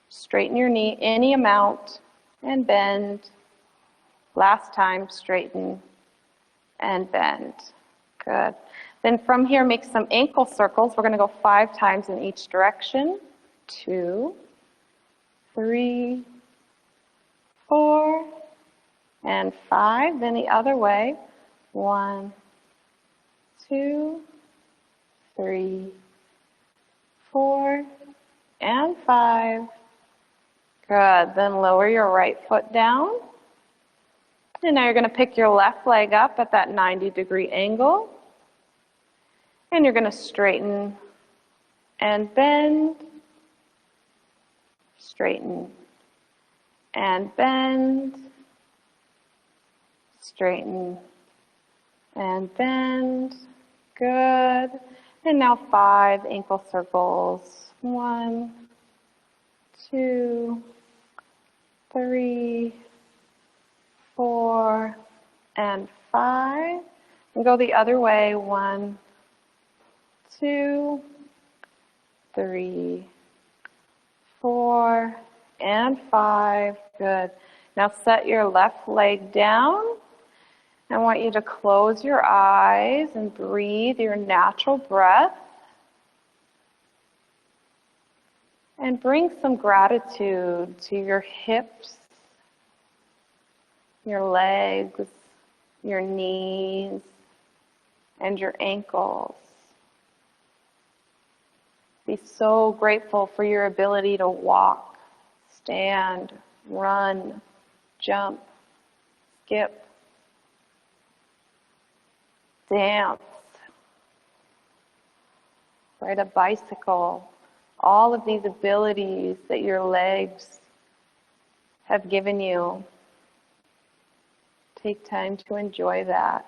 Straighten your knee any amount and bend. Last time, straighten and bend. Good. Then from here, make some ankle circles. We're going to go 5 times in each direction. 2, 3, 4, and 5. Then the other way. 1, 2, 3, 4, and 5. Good. Then lower your right foot down. And now you're going to pick your left leg up at that 90-degree angle. And you're going to straighten and bend, straighten and bend, straighten and bend. Good. And now 5 ankle circles. 1, 2, 3, 4, and 5. And go the other way. 1, 2, 3, 4, and 5. Good. Now set your left leg down. I want you to close your eyes and breathe your natural breath. And bring some gratitude to your hips, your legs, your knees, and your ankles. Be so grateful for your ability to walk, stand, run, jump, skip, dance, ride a bicycle. All of these abilities that your legs have given you. Take time to enjoy that.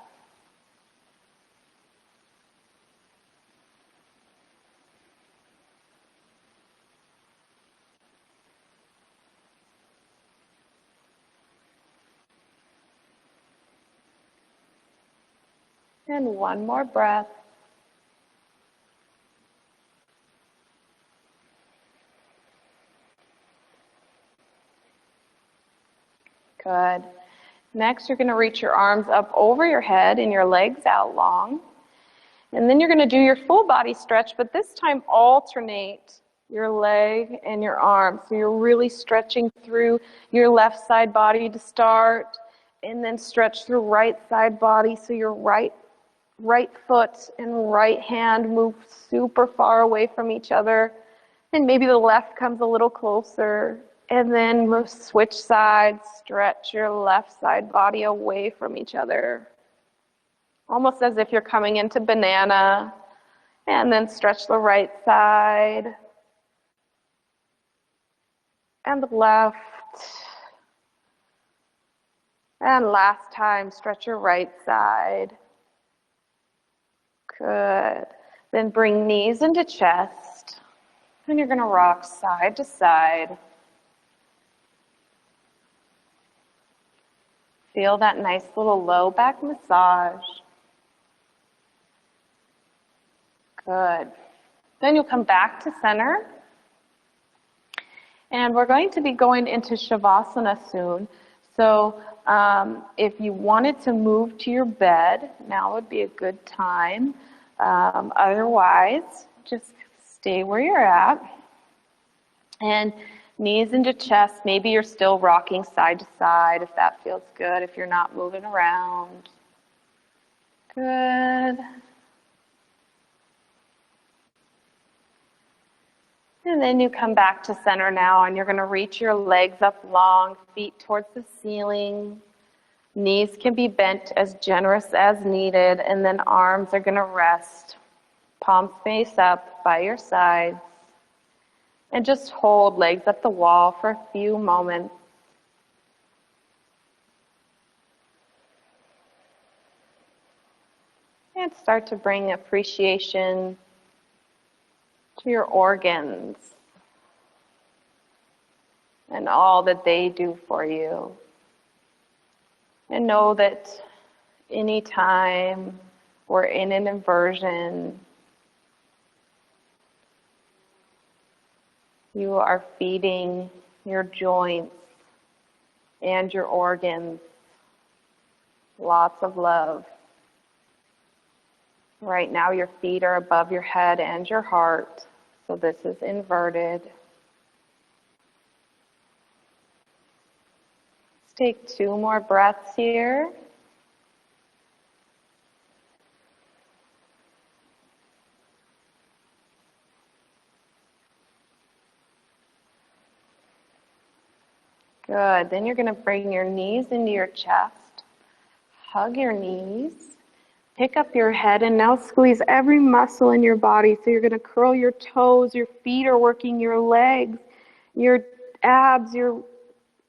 And one more breath. Good. Next, you're going to reach your arms up over your head and your legs out long. And then you're going to do your full body stretch, but this time alternate your leg and your arm. So you're really stretching through your left side body to start, and then stretch through right side body. So your right foot and right hand move super far away from each other. And maybe the left comes a little closer. And then move, switch sides, stretch your left side body away from each other. Almost as if you're coming into banana. And then stretch the right side. And the left. And last time, stretch your right side. Good. Then bring knees into chest. And you're going to rock side to side. Feel that nice little low back massage. Good. Then you'll come back to center. And we're going to be going into Shavasana soon. So if you wanted to move to your bed, now would be a good time. Otherwise, just stay where you're at. And knees into chest. Maybe you're still rocking side to side if that feels good, if you're not moving around. Good. And then you come back to center now, and you're going to reach your legs up long, feet towards the ceiling. Knees can be bent as generous as needed, and then arms are going to rest. Palms face up by your sides. And just hold legs up the wall for a few moments. And start to bring appreciation to your organs and all that they do for you. And know that anytime we're in an inversion, you are feeding your joints and your organs lots of love. Right now your feet are above your head and your heart, so this is inverted. Let's take 2 more breaths here. Good. Then you're going to bring your knees into your chest. Hug your knees. Pick up your head and now squeeze every muscle in your body. So you're going to curl your toes, your feet are working, your legs, your abs, your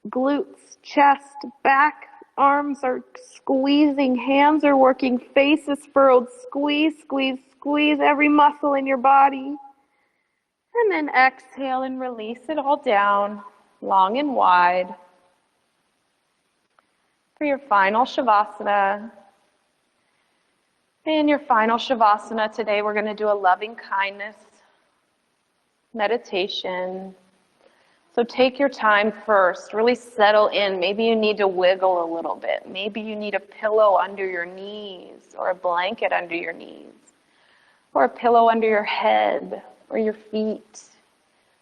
glutes, chest, back, arms are squeezing, hands are working, face is furrowed. Squeeze, squeeze, squeeze every muscle in your body. And then exhale and release it all down, long and wide. For your final Shavasana. In your final Shavasana today, we're going to do a loving kindness meditation. So take your time first, really settle in. Maybe you need to wiggle a little bit. Maybe you need a pillow under your knees or a blanket under your knees or a pillow under your head or your feet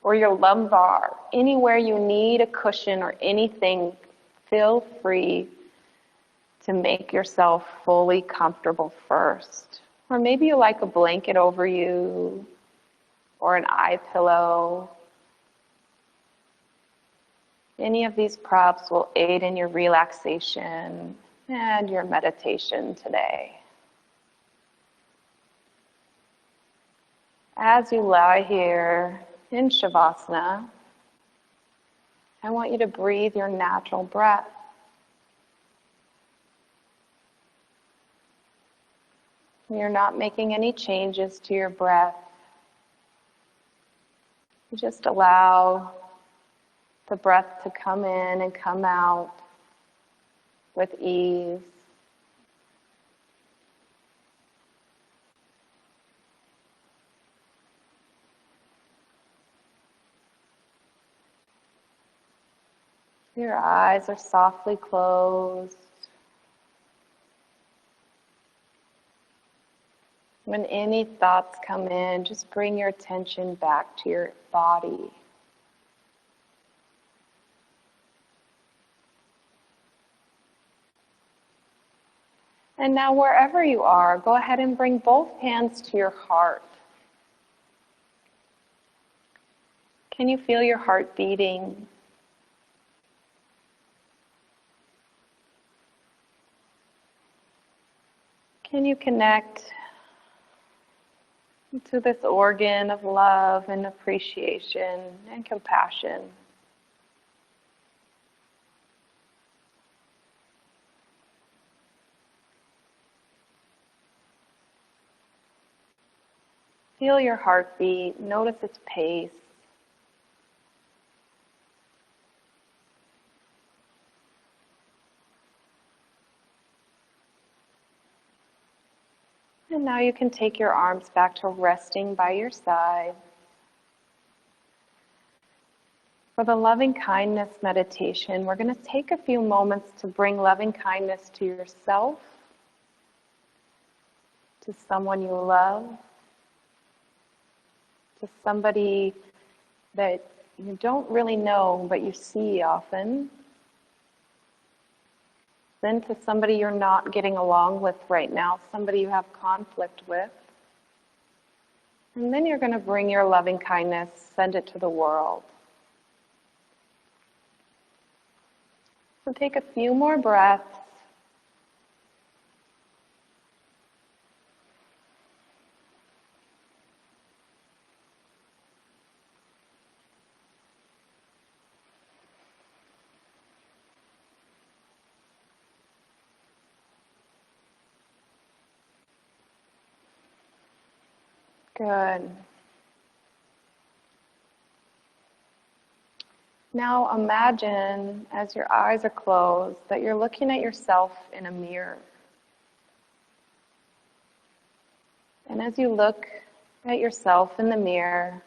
or your lumbar. Anywhere you need a cushion or anything, feel free to make yourself fully comfortable first. Or maybe you like a blanket over you or an eye pillow. Any of these props will aid in your relaxation and your meditation today. As you lie here in Shavasana, I want you to breathe your natural breath. You're not making any changes to your breath. You just allow the breath to come in and come out with ease. Your eyes are softly closed. When any thoughts come in, just bring your attention back to your body. And now wherever you are, go ahead and bring both hands to your heart. Can you feel your heart beating? Can you connect to this organ of love and appreciation and compassion? Feel your heartbeat, notice its pace. And now you can take your arms back to resting by your side. For the loving kindness meditation, we're going to take a few moments to bring loving kindness to yourself, to someone you love, to somebody that you don't really know but you see often, then to somebody you're not getting along with right now, somebody you have conflict with. And then you're going to bring your loving kindness, send it to the world. So take a few more breaths. Good. Now imagine, as your eyes are closed, that you're looking at yourself in a mirror. And as you look at yourself in the mirror,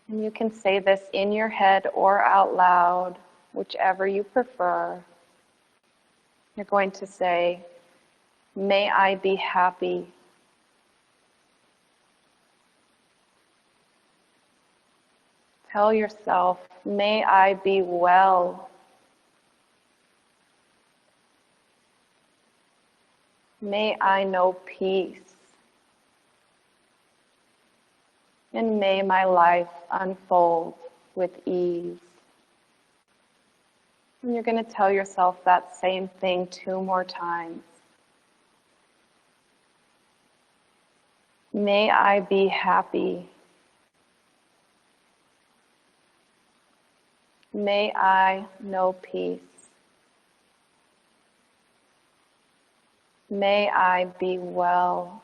and you can say this in your head or out loud, whichever you prefer, you're going to say, "May I be happy." Tell yourself, "May I be well." May I know peace. And may my life unfold with ease. And you're going to tell yourself that same thing 2 more times. May I be happy. May I know peace. May I be well.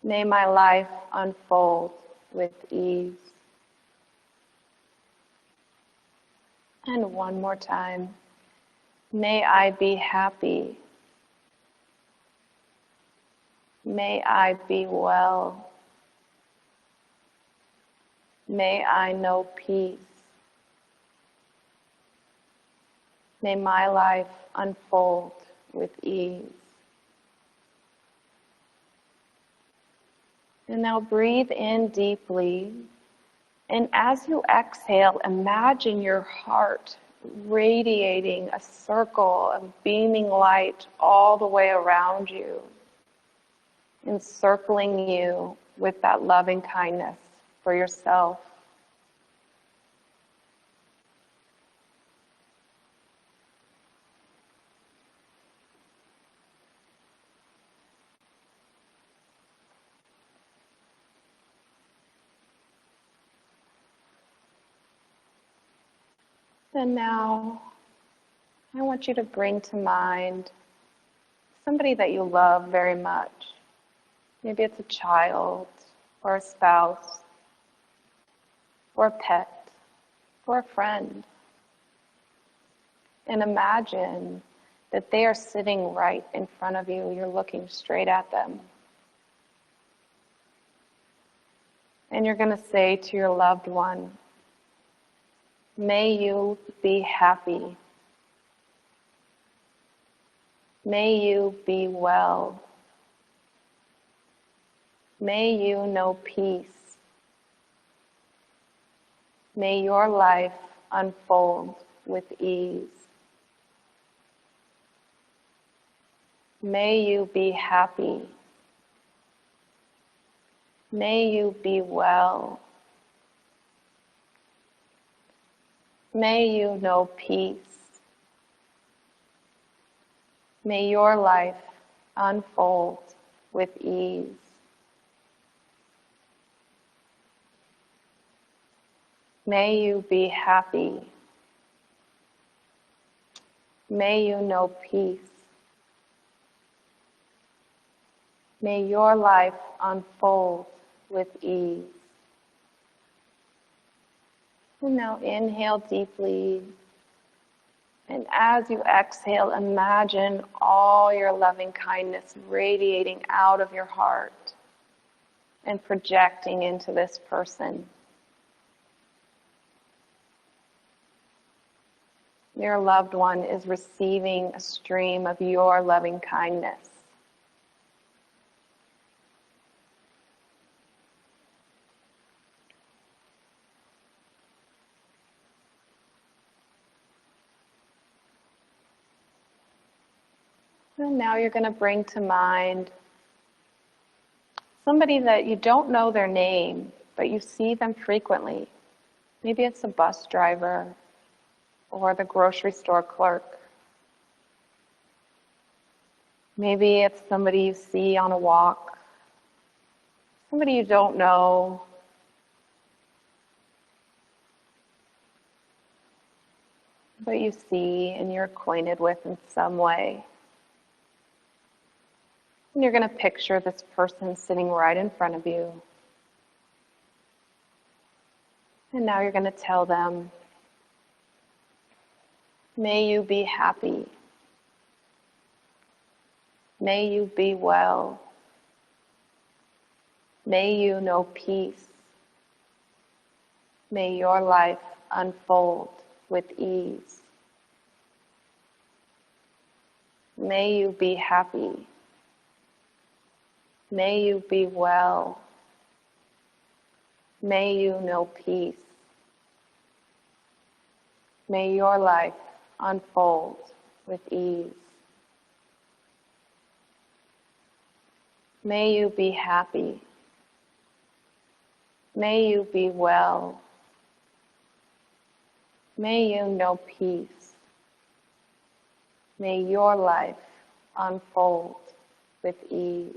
May my life unfold with ease. And one more time. May I be happy. May I be well. May I know peace. May my life unfold with ease. And now breathe in deeply. And as you exhale, imagine your heart radiating a circle of beaming light all the way around you, encircling you with that loving kindness for yourself. And now, I want you to bring to mind somebody that you love very much. Maybe it's a child, or a spouse, or a pet, or a friend. And imagine that they are sitting right in front of you. You're looking straight at them. And you're going to say to your loved one, may you be happy. May you be well. May you know peace. May your life unfold with ease. May you be happy. May you be well. May you know peace. May your life unfold with ease. May you be happy. May you know peace. May your life unfold with ease. And now inhale deeply. And as you exhale, imagine all your loving kindness radiating out of your heart and projecting into this person. Your loved one is receiving a stream of your loving kindness. And now you're going to bring to mind somebody that you don't know their name, but you see them frequently. Maybe it's a bus driver or the grocery store clerk. Maybe it's somebody you see on a walk, somebody you don't know. But you see and you're acquainted with in some way. And you're going to picture this person sitting right in front of you. And now you're going to tell them, may you be happy. May you be well. May you know peace. May your life unfold with ease. May you be happy. May you be well. May you know peace. May your life unfold with ease. May you be happy. May you be well. May you know peace. May your life unfold with ease.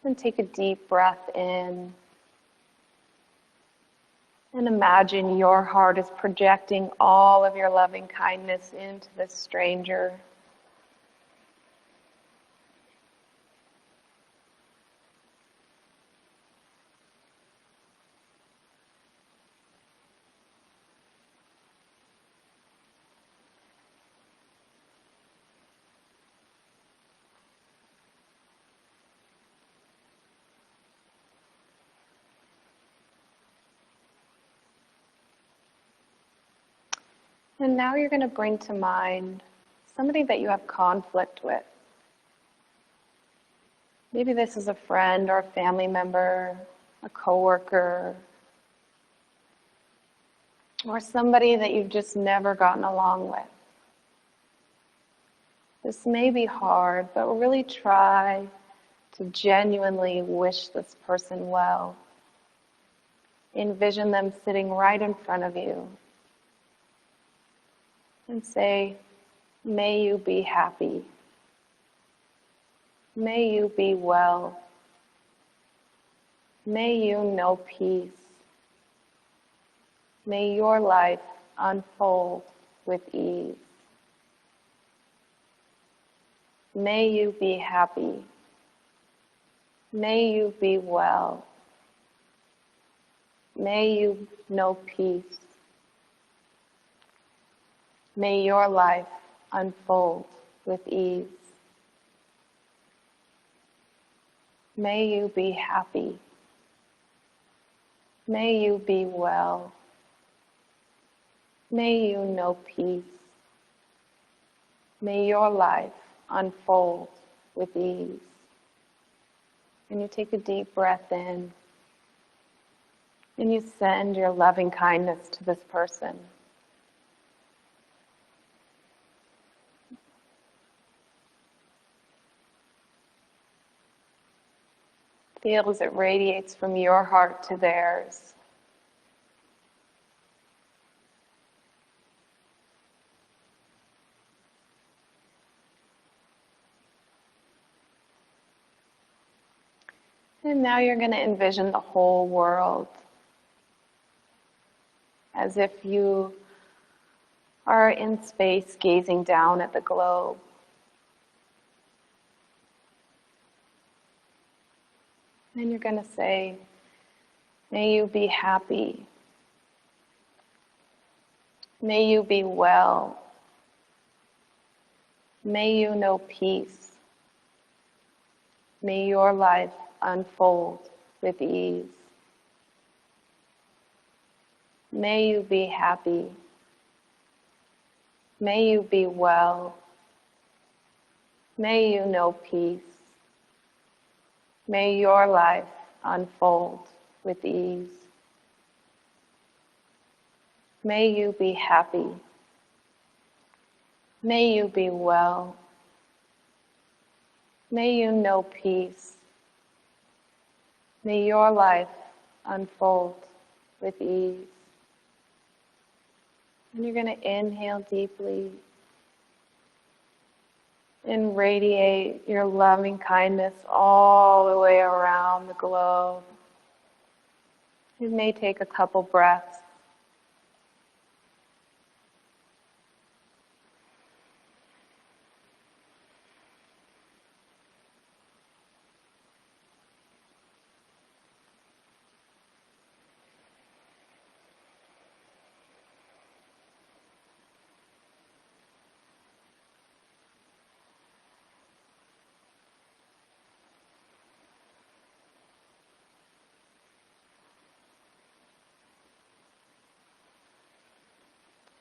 And take a deep breath in. And imagine your heart is projecting all of your loving kindness into this stranger. And now you're going to bring to mind somebody that you have conflict with. Maybe this is a friend or a family member, a coworker, or somebody that you've just never gotten along with. This may be hard, but really try to genuinely wish this person well. Envision them sitting right in front of you and say, may you be happy. May you be well. May you know peace. May your life unfold with ease. May you be happy. May you be well. May you know peace. May your life unfold with ease. May you be happy. May you be well. May you know peace. May your life unfold with ease. And you take a deep breath in, and you send your loving kindness to this person. Feel as it radiates from your heart to theirs. And now you're going to envision the whole world as if you are in space gazing down at the globe. And you're going to say, may you be happy. May you be well. May you know peace. May your life unfold with ease. May you be happy. May you be well. May you know peace. May your life unfold with ease. May you be happy. May you be well. May you know peace. May your life unfold with ease. And you're going to inhale deeply and radiate your loving kindness all the way around the globe. You may take a couple breaths.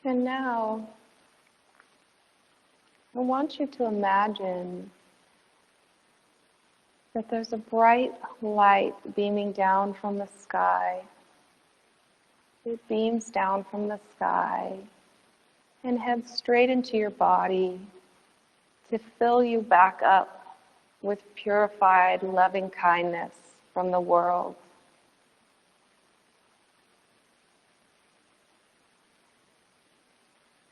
And now, I want you to imagine that there's a bright light beaming down from the sky. It beams down from the sky and heads straight into your body to fill you back up with purified, loving kindness from the world.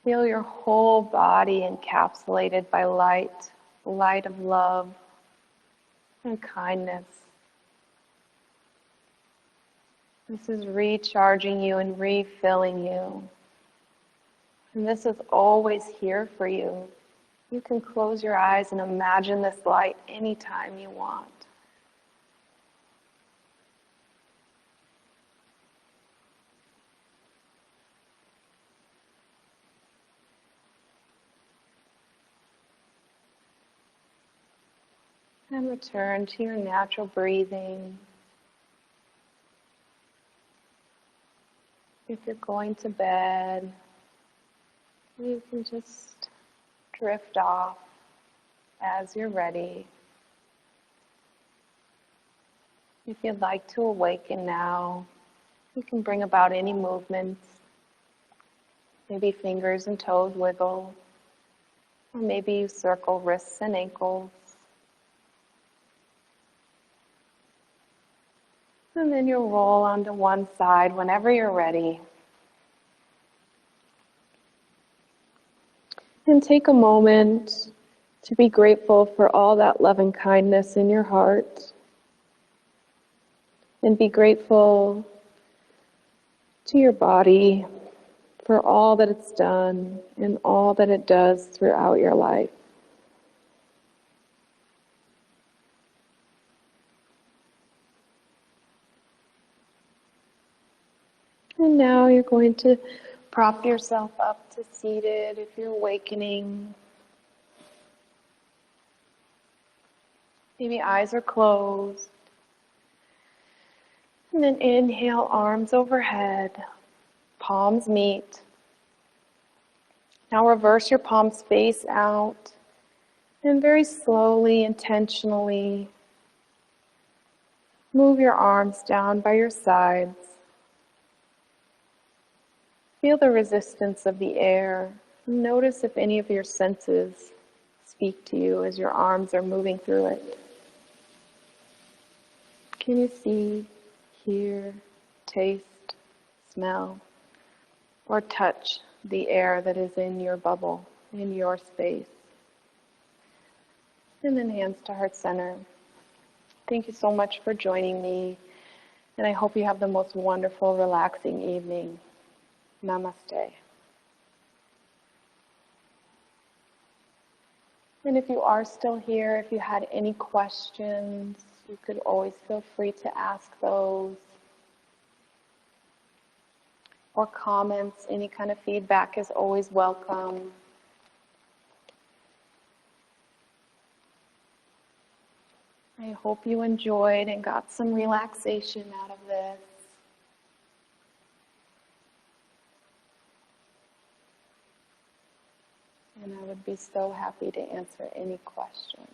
Feel your whole body encapsulated by light, light of love and kindness. This is recharging you and refilling you. And this is always here for you. You can close your eyes and imagine this light anytime you want. And return to your natural breathing. If you're going to bed, you can just drift off as you're ready. If you'd like to awaken now, you can bring about any movements. Maybe fingers and toes wiggle, or maybe you circle wrists and ankles. And then you'll roll onto one side whenever you're ready. And take a moment to be grateful for all that love and kindness in your heart. And be grateful to your body for all that it's done and all that it does throughout your life. And now you're going to prop yourself up to seated if you're awakening. Maybe eyes are closed. And then inhale, arms overhead, palms meet. Now reverse your palms face out. And very slowly, intentionally, move your arms down by your sides. Feel the resistance of the air. Notice if any of your senses speak to you as your arms are moving through it. Can you see, hear, taste, smell, or touch the air that is in your bubble, in your space? And then hands to heart center. Thank you so much for joining me, and I hope you have the most wonderful, relaxing evening. Namaste. And if you are still here, if you had any questions, you could always feel free to ask those. Or comments, any kind of feedback is always welcome. I hope you enjoyed and got some relaxation out of this. And I would be so happy to answer any questions.